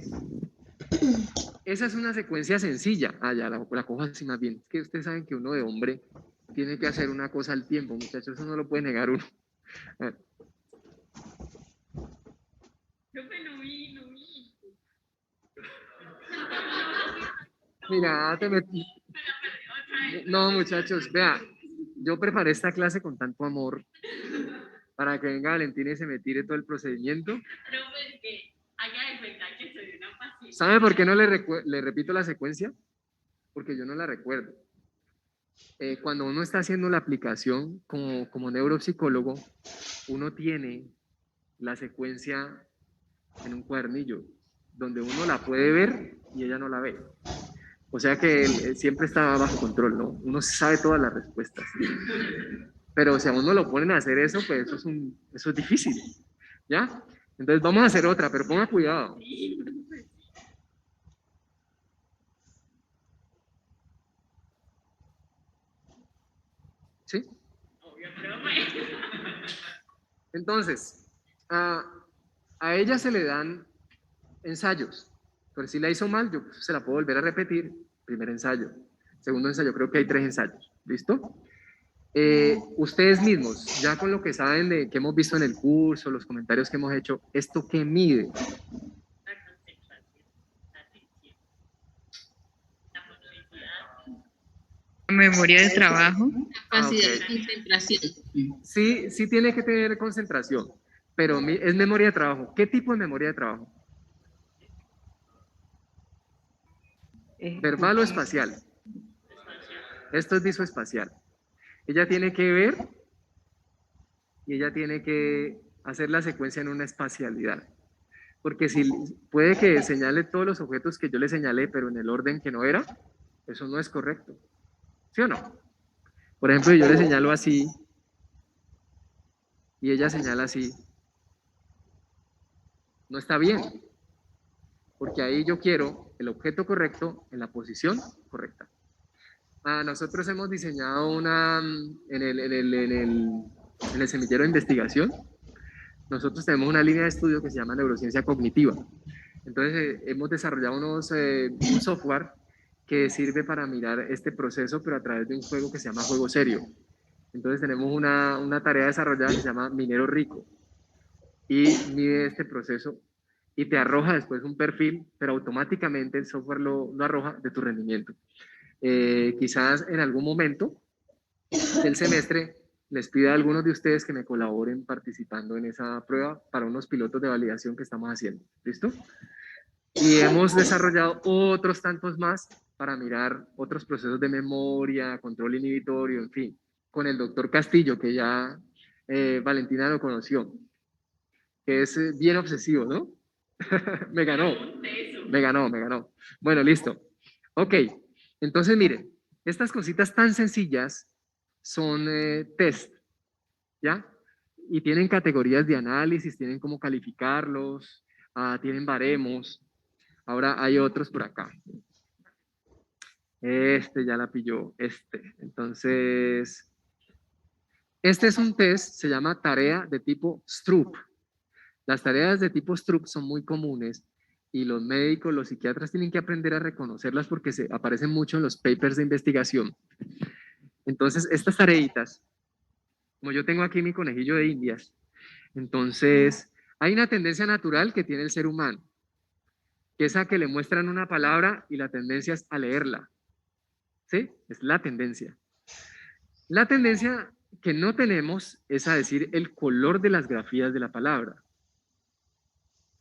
Esa es una secuencia sencilla. Ah, ya, la cojo así más bien. Es que ustedes saben que uno de hombre tiene que hacer una cosa al tiempo, muchachos. Eso no lo puede negar uno. A ver. No vi. Mira, te metí. No, muchachos, vea, yo preparé esta clase con tanto amor para que venga Valentina y se me tire todo el procedimiento. Profe, que haga de cuenta que soy una paciente. ¿Sabe por qué no le repito la secuencia? Porque yo no la recuerdo. Cuando uno está haciendo la aplicación como neuropsicólogo, uno tiene la secuencia en un cuadernillo, donde uno la puede ver y ella no la ve. O sea que él siempre está bajo control, ¿no? Uno sabe todas las respuestas. Pero si a uno lo ponen a hacer eso, pues eso es difícil, ¿ya? Entonces vamos a hacer otra, pero ponga cuidado. Sí, profe. ¿Sí? Obvio, profe. Entonces, a ella se le dan ensayos, pero si la hizo mal, yo se la puedo volver a repetir. Primer ensayo, segundo ensayo, creo que hay 3 ensayos. ¿Listo? Ustedes mismos, ya con lo que saben de que hemos visto en el curso, los comentarios que hemos hecho, ¿esto qué mide? La concentración, la atención, la motricidad. Memoria de trabajo. Capacidad ok. de concentración. Sí, sí tiene que tener concentración, pero es memoria de trabajo. ¿Qué tipo de memoria de trabajo? ¿Verbal o espacial? Esto es visoespacial. Ella tiene que ver y ella tiene que hacer la secuencia en una espacialidad. Porque si puede que señale todos los objetos que yo le señalé, pero en el orden que no era, eso no es correcto. ¿Sí o no? Por ejemplo, yo le señalo así y ella señala así. No está bien, porque ahí yo quiero el objeto correcto en la posición correcta. Nosotros hemos diseñado en el semillero de investigación, nosotros tenemos una línea de estudio que se llama neurociencia cognitiva. Entonces hemos desarrollado un software que sirve para mirar este proceso, pero a través de un juego que se llama Juego Serio. Entonces tenemos una tarea desarrollada que se llama Minero Rico y mide este proceso y te arroja después un perfil, pero automáticamente el software lo arroja de tu rendimiento. Quizás en algún momento del semestre les pida a algunos de ustedes que me colaboren participando en esa prueba para unos pilotos de validación que estamos haciendo. ¿Listo? Y hemos desarrollado otros tantos más para mirar otros procesos de memoria, control inhibitorio, en fin, con el doctor Castillo, que ya Valentina lo conoció, que es bien obsesivo, ¿no? Me ganó, me ganó, me ganó. Bueno, listo. Ok, entonces miren, estas cositas tan sencillas son test, ¿ya? Y tienen categorías de análisis, tienen cómo calificarlos, tienen baremos. Ahora hay otros por acá. Este ya la pilló, este. Entonces, este es un test, se llama tarea de tipo Stroop. Las tareas de tipo Stroop son muy comunes y los médicos, los psiquiatras tienen que aprender a reconocerlas porque se aparecen mucho en los papers de investigación. Entonces, estas tareitas, como yo tengo aquí mi conejillo de indias, entonces hay una tendencia natural que tiene el ser humano, que es a que le muestran una palabra y la tendencia es a leerla. ¿Sí? Es la tendencia. La tendencia que no tenemos es a decir el color de las grafías de la palabra.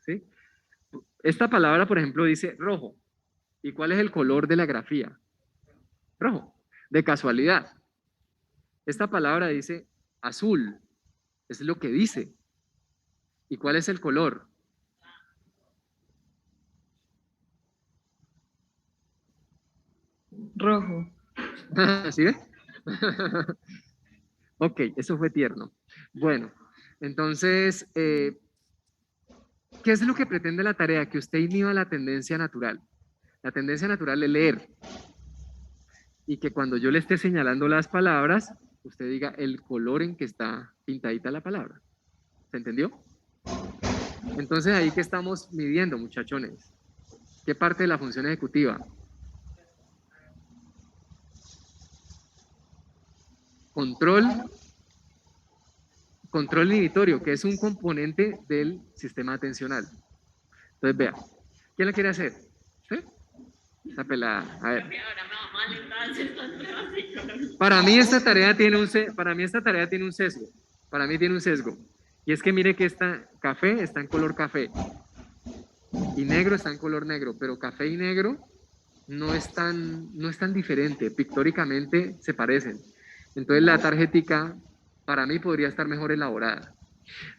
¿Sí? Esta palabra, por ejemplo, dice rojo. ¿Y cuál es el color de la grafía? Rojo. De casualidad. Esta palabra dice azul. Es lo que dice. ¿Y cuál es el color? Rojo. ¿Sí ve? Ok, eso fue tierno. Bueno, entonces, ¿qué es lo que pretende la tarea? Que usted inhiba la tendencia natural. La tendencia natural es leer. Y que cuando yo le esté señalando las palabras, usted diga el color en que está pintadita la palabra. ¿Se entendió? Entonces, ahí que estamos midiendo, muchachones. ¿Qué parte de la función ejecutiva? Control inhibitorio, que es un componente del sistema atencional. Entonces, vea, ¿quién la quiere hacer? ¿Sí? Esa pelada, a ver. Profe, ahora me va mal entonces estas pruebas psicológicas. Para mí esta tarea tiene un sesgo. Para mí tiene un sesgo. Y es que mire que café está en color café y negro está en color negro, pero café y negro no es tan diferente. Pictóricamente se parecen. Entonces la tarjetica para mí podría estar mejor elaborada.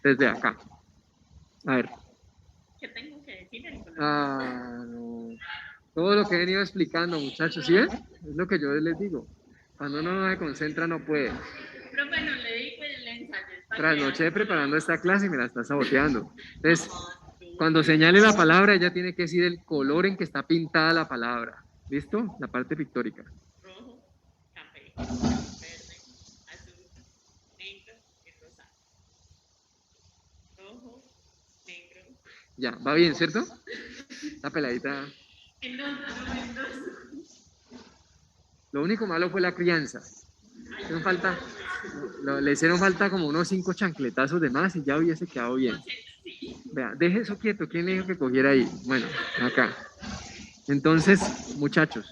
Desde acá. A ver. ¿Qué tengo que decir en color? No. Todo lo que he venido explicando, muchachos, ¿sí ven? Es lo que yo les digo. Cuando uno no se concentra no puede. Profe, no le digo el ensayo, está trasnoché preparando esta clase y me la está saboteando. Entonces, cuando señale la palabra, ella tiene que decir el color en que está pintada la palabra. ¿Listo? La parte pictórica. Rojo, café, verde, azul, negro y rosado. Rojo, negro. Ya, va bien, ¿cierto? La peladita. En dos, en dos. Lo único malo fue la crianza. Le hicieron falta como unos 5 chancletazos de más y ya hubiese quedado bien. Vea, deje eso quieto. ¿Quién le dijo que cogiera ahí? Bueno, acá. Entonces, muchachos,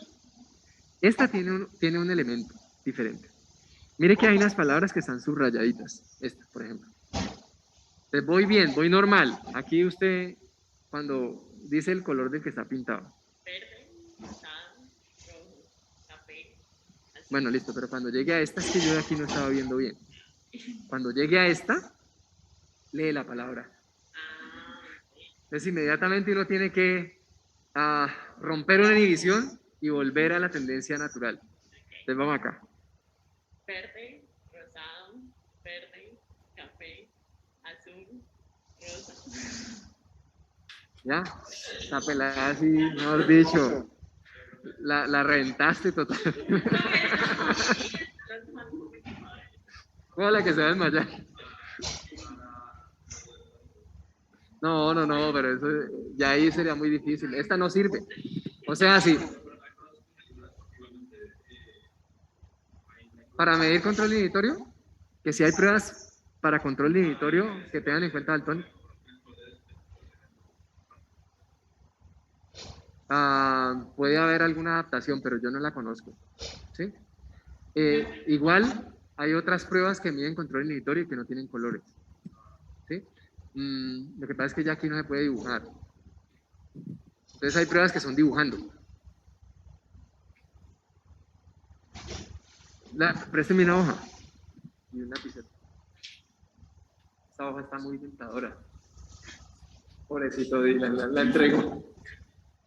esta tiene un elemento diferente. Mire que hay unas palabras que están subrayaditas. Esta, por ejemplo. Entonces, voy bien, voy normal. Aquí usted, cuando dice el color del que está pintado. Verde, rosado, rojo, café, azul. Bueno, listo, pero cuando llegue a esta, es que yo de aquí no estaba viendo bien. Cuando llegue a esta, lee la palabra. Entonces, inmediatamente uno tiene que romper una inhibición y volver a la tendencia natural. Entonces, vamos acá. Verde, rosado, verde, café, azul, rosa. ¿Ya? Esta pelada así, mejor dicho, la reventaste total. ¿Cuál es la que se va a desmayar? No, pero eso ya ahí sería muy difícil. Esta no sirve. O sea, sí. Para medir control inhibitorio, que si hay pruebas para control inhibitorio que tengan en cuenta Daltónico. Puede haber alguna adaptación, pero yo no la conozco. ¿Sí? Igual hay otras pruebas que miden control inhibitorio y que no tienen colores. ¿Sí? Lo que pasa es que ya aquí no se puede dibujar. Entonces hay pruebas que son dibujando. Présteme una hoja y un lapicero. Esta hoja está muy tentadora. Pobrecito Dylan, la entrego.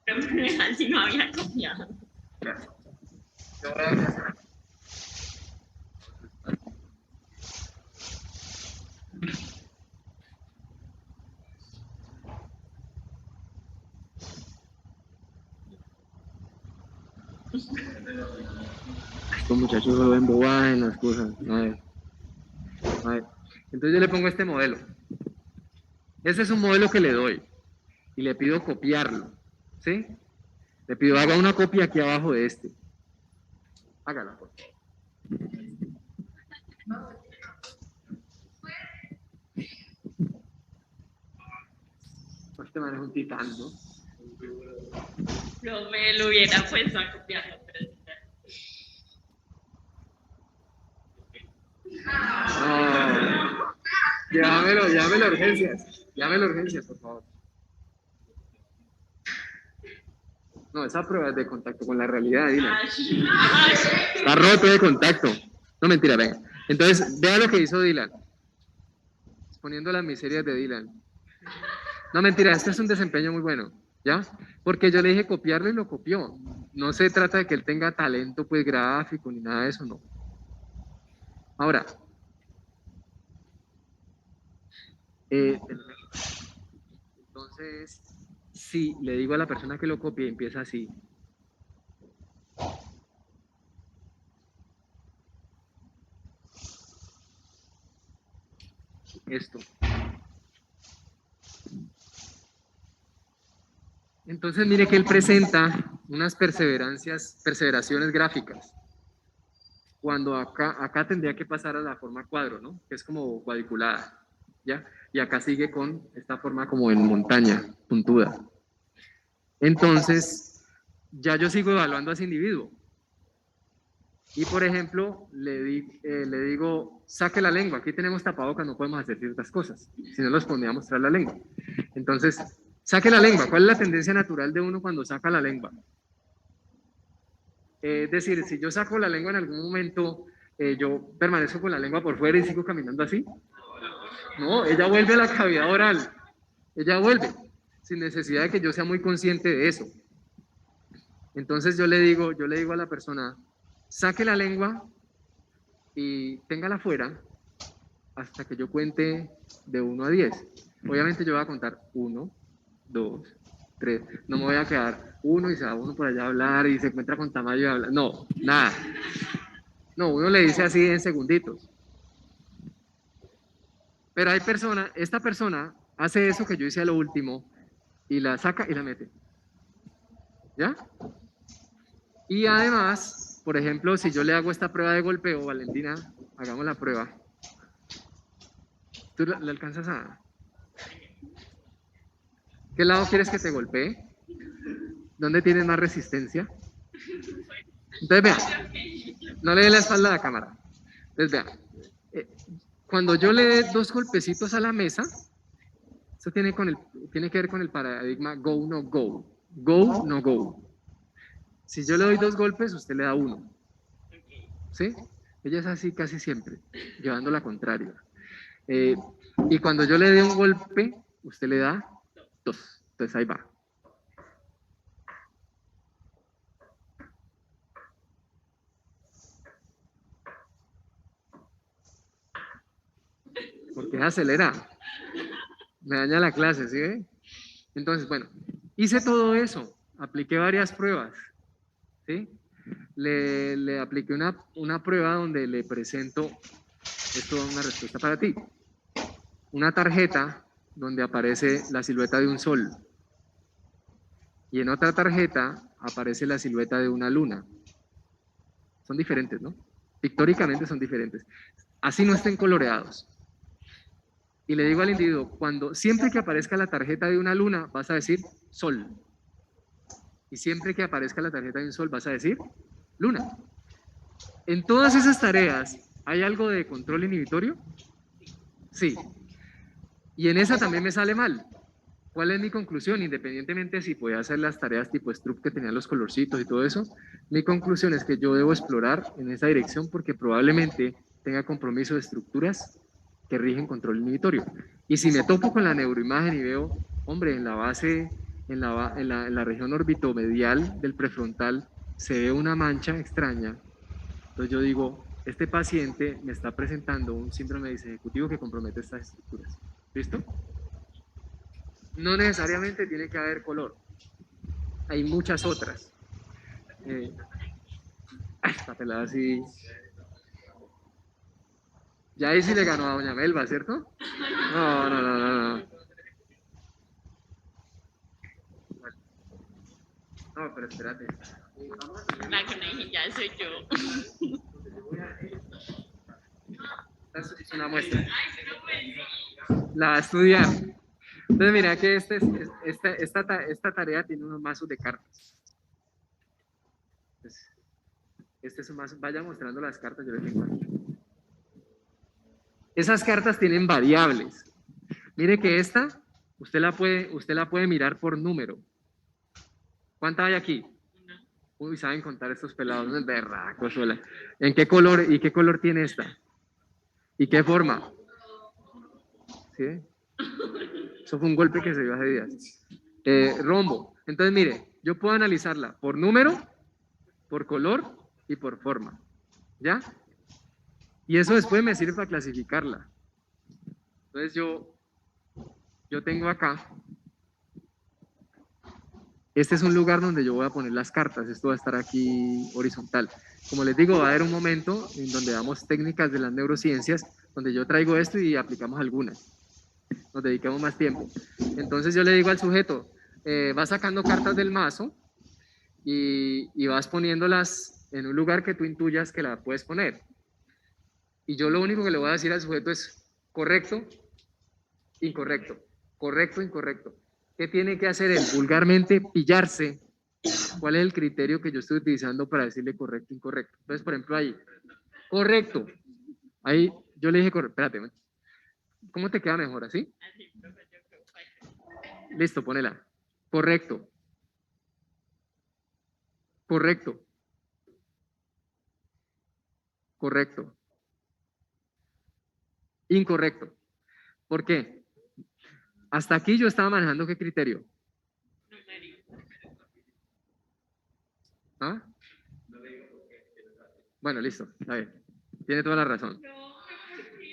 Pero así no había copiado. Yo voy a hacer. Estos muchachos solo ven bobadas en las cosas. A ver. Entonces yo le pongo este modelo. Este es un modelo que le doy y le pido copiarlo. ¿Sí? Le pido haga una copia aquí abajo de este. Hágala, por favor. Este man es un titán, ¿no? No me lo hubiera puesto a copiarlo, pero Llámelo a urgencias. Llámelo a urgencias, por favor. No, esa prueba es de contacto con la realidad, Dylan. Está roto de contacto. No, mentira, venga. Entonces, vea lo que hizo Dylan. Exponiendo las miserias de Dylan. No, mentira, este es un desempeño muy bueno, ¿ya? Porque yo le dije copiarlo y lo copió. No se trata de que él tenga talento, pues, gráfico, ni nada de eso, no. Ahora, entonces, si le digo a la persona que lo copie, empieza así. Esto. Entonces, mire que él presenta unas perseveraciones gráficas. Cuando acá tendría que pasar a la forma cuadro, ¿no? Que es como cuadriculada, ¿ya? Y acá sigue con esta forma como en montaña, puntuda. Entonces, ya yo sigo evaluando a ese individuo. Y, por ejemplo, le digo, saque la lengua. Aquí tenemos tapabocas, no podemos hacer ciertas cosas. Si no, los pondría a mostrar la lengua. Entonces, saque la lengua. ¿Cuál es la tendencia natural de uno cuando saca la lengua? Es decir, si yo saco la lengua en algún momento, yo permanezco con la lengua por fuera y sigo caminando así. No, ella vuelve a la cavidad oral. Ella vuelve, sin necesidad de que yo sea muy consciente de eso. Entonces yo le digo a la persona, saque la lengua y téngala fuera, hasta que yo cuente de 1 a 10. Obviamente yo voy a contar 1, 2, 3. No me voy a quedar 1 y se va uno por allá a hablar y se encuentra con Tamayo y habla. No, nada. No, uno le dice así en segunditos. Pero hay esta persona hace eso que yo hice a lo último y la saca y la mete. ¿Ya? Y además, por ejemplo, si yo le hago esta prueba de golpeo, Valentina, hagamos la prueba. ¿Tú la alcanzas a...? ¿Qué lado quieres que te golpee? ¿Dónde tienes más resistencia? Entonces, vean, no le dé la espalda a la cámara. Entonces, vean, cuando yo le dé 2 golpecitos a la mesa, eso tiene que ver con el paradigma go, no go. Go, no go. Si yo le doy 2 golpes, usted le da 1. ¿Sí? Ella es así casi siempre, llevando la contraria. Y cuando yo le dé un golpe, usted le da 2. Entonces ahí va. Porque acelera. Me daña la clase, ¿sí ve? Entonces, bueno, hice todo eso. Apliqué varias pruebas. ¿Sí? Le apliqué una prueba donde le presento, esto da una respuesta para ti. Una tarjeta donde aparece la silueta de un sol. Y en otra tarjeta aparece la silueta de una luna. Son diferentes, ¿no? Pictóricamente son diferentes. Así no estén coloreados. Y le digo al individuo, siempre que aparezca la tarjeta de una luna, vas a decir sol. Y siempre que aparezca la tarjeta de un sol, vas a decir luna. En todas esas tareas, ¿hay algo de control inhibitorio? Sí. Y en esa también me sale mal. ¿Cuál es mi conclusión? Independientemente si podía hacer las tareas tipo Stroop que tenían los colorcitos y todo eso, mi conclusión es que yo debo explorar en esa dirección porque probablemente tenga compromiso de estructuras que rigen control inhibitorio. Y si me topo con la neuroimagen y veo, hombre, en la base, en la región orbitomedial del prefrontal, se ve una mancha extraña, entonces yo digo, este paciente me está presentando un síndrome disejecutivo que compromete estas estructuras. ¿Listo? No necesariamente tiene que haber color. Hay muchas otras. Esta pelada así. Ya ahí sí le ganó a doña Melba, ¿cierto? No, no, no, no, no. No, pero espérate. La que me dije ya soy yo. Esta es una muestra. La va a estudiar. Entonces mira que esta tarea tiene unos mazos de cartas. Entonces, este es un mazo. Vaya mostrando las cartas, yo les tengo aquí. Esas cartas tienen variables. Mire que usted la puede mirar por número. ¿Cuánta hay aquí? Uy, saben contar estos pelados, no es berraco, sola. ¿En qué color y qué color tiene esta? ¿Y qué forma? ¿Sí? Eso fue un golpe que se dio hace días. Rombo. Entonces, mire, yo puedo analizarla por número, por color y por forma. ¿Ya? Y eso después me sirve para clasificarla. Entonces yo tengo acá. Este es un lugar donde yo voy a poner las cartas. Esto va a estar aquí horizontal. Como les digo, va a haber un momento en donde damos técnicas de las neurociencias, donde yo traigo esto y aplicamos algunas. Nos dedicamos más tiempo. Entonces yo le digo al sujeto, vas sacando cartas del mazo y vas poniéndolas en un lugar que tú intuyas que la puedes poner. Y yo lo único que le voy a decir al sujeto es correcto, incorrecto, correcto, incorrecto. ¿Qué tiene que hacer él? Vulgarmente pillarse cuál es el criterio que yo estoy utilizando para decirle correcto, incorrecto. Entonces, por ejemplo, ahí, correcto. Ahí yo le dije, espérate, ¿cómo te queda mejor? ¿Así? Listo, ponela. Correcto. Correcto. Correcto. Incorrecto. ¿Por qué? Hasta aquí yo estaba manejando qué criterio. ¿Ah? Bueno, listo. A ver. Tiene toda la razón.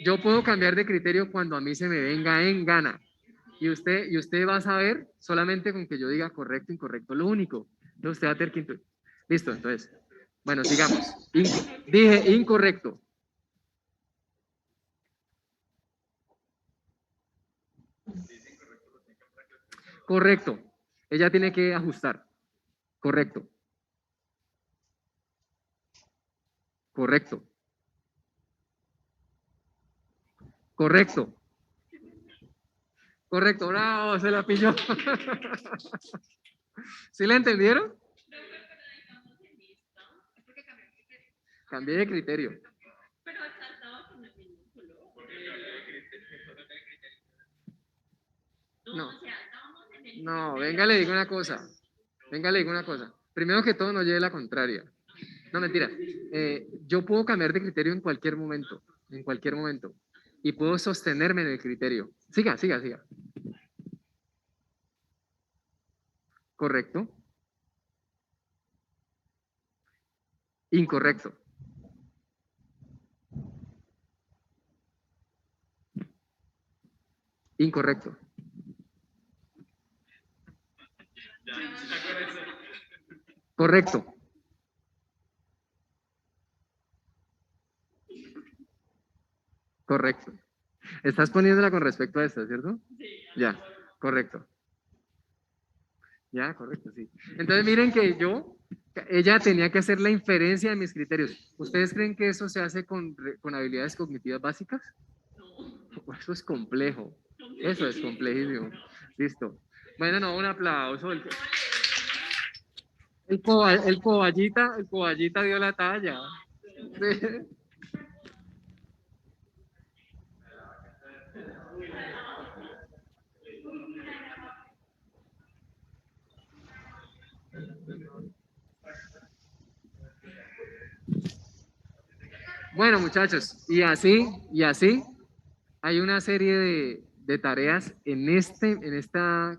Yo puedo cambiar de criterio cuando a mí se me venga en gana. Y usted va a saber solamente con que yo diga correcto, incorrecto, lo único. Entonces usted va a tener que... Listo, entonces. Bueno, sigamos. Dije incorrecto. Correcto. Ella tiene que ajustar. Correcto. Correcto. Correcto. Correcto. Bravo, se la pilló. ¿Sí la entendieron? Cambié de criterio. Pero estaba con el minúsculo. No. O sea, estábamos en el No, venga, le digo una cosa. Venga, le digo una cosa. Primero que todo, no lleve la contraria. No, mentira. Yo puedo cambiar de criterio en cualquier momento. En cualquier momento. Y puedo sostenerme en el criterio. Siga, siga, siga. Correcto. Incorrecto. Incorrecto. Correcto. Correcto. Estás poniéndola con respecto a esta, ¿cierto? Sí. Ya, correcto. Ya, correcto, sí. Entonces miren que ella tenía que hacer la inferencia de mis criterios. ¿Ustedes creen que eso se hace con habilidades cognitivas básicas? No. Eso es complejo. Eso es complejísimo. Listo. Bueno, no, un aplauso. El coballita dio la talla. Sí. Bueno, muchachos, y así, hay una serie de tareas en esta,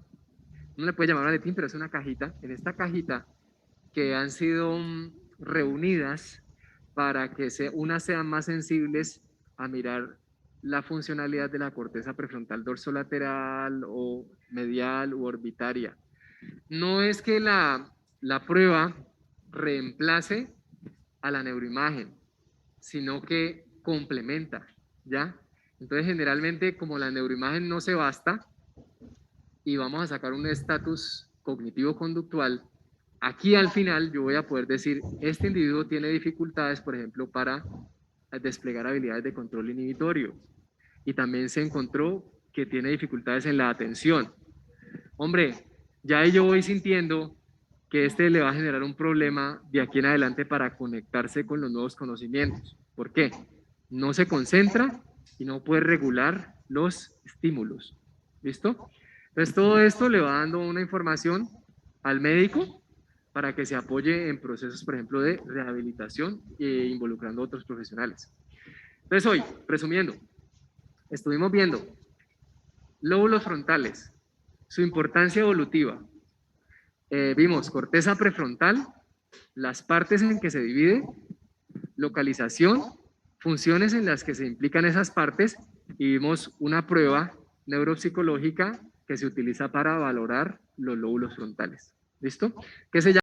no le puede llamar maletín, pero es una cajita, en esta cajita que han sido reunidas para que unas sean más sensibles a mirar la funcionalidad de la corteza prefrontal dorsolateral o medial u orbitaria. No es que la prueba reemplace a la neuroimagen, sino que complementa, ¿ya? Entonces, generalmente, como la neuroimagen no se basta y vamos a sacar un estatus cognitivo-conductual, aquí al final yo voy a poder decir, este individuo tiene dificultades, por ejemplo, para desplegar habilidades de control inhibitorio. Y también se encontró que tiene dificultades en la atención. Hombre, ya yo voy sintiendo que este le va a generar un problema de aquí en adelante para conectarse con los nuevos conocimientos. ¿Por qué? No se concentra y no puede regular los estímulos. ¿Listo? Entonces todo esto le va dando una información al médico para que se apoye en procesos, por ejemplo, de rehabilitación involucrando a otros profesionales. Entonces hoy, resumiendo, estuvimos viendo lóbulos frontales, su importancia evolutiva. Vimos corteza prefrontal, las partes en que se divide, localización, funciones en las que se implican esas partes y vimos una prueba neuropsicológica que se utiliza para valorar los lóbulos frontales. ¿Listo? ¿Qué se llama?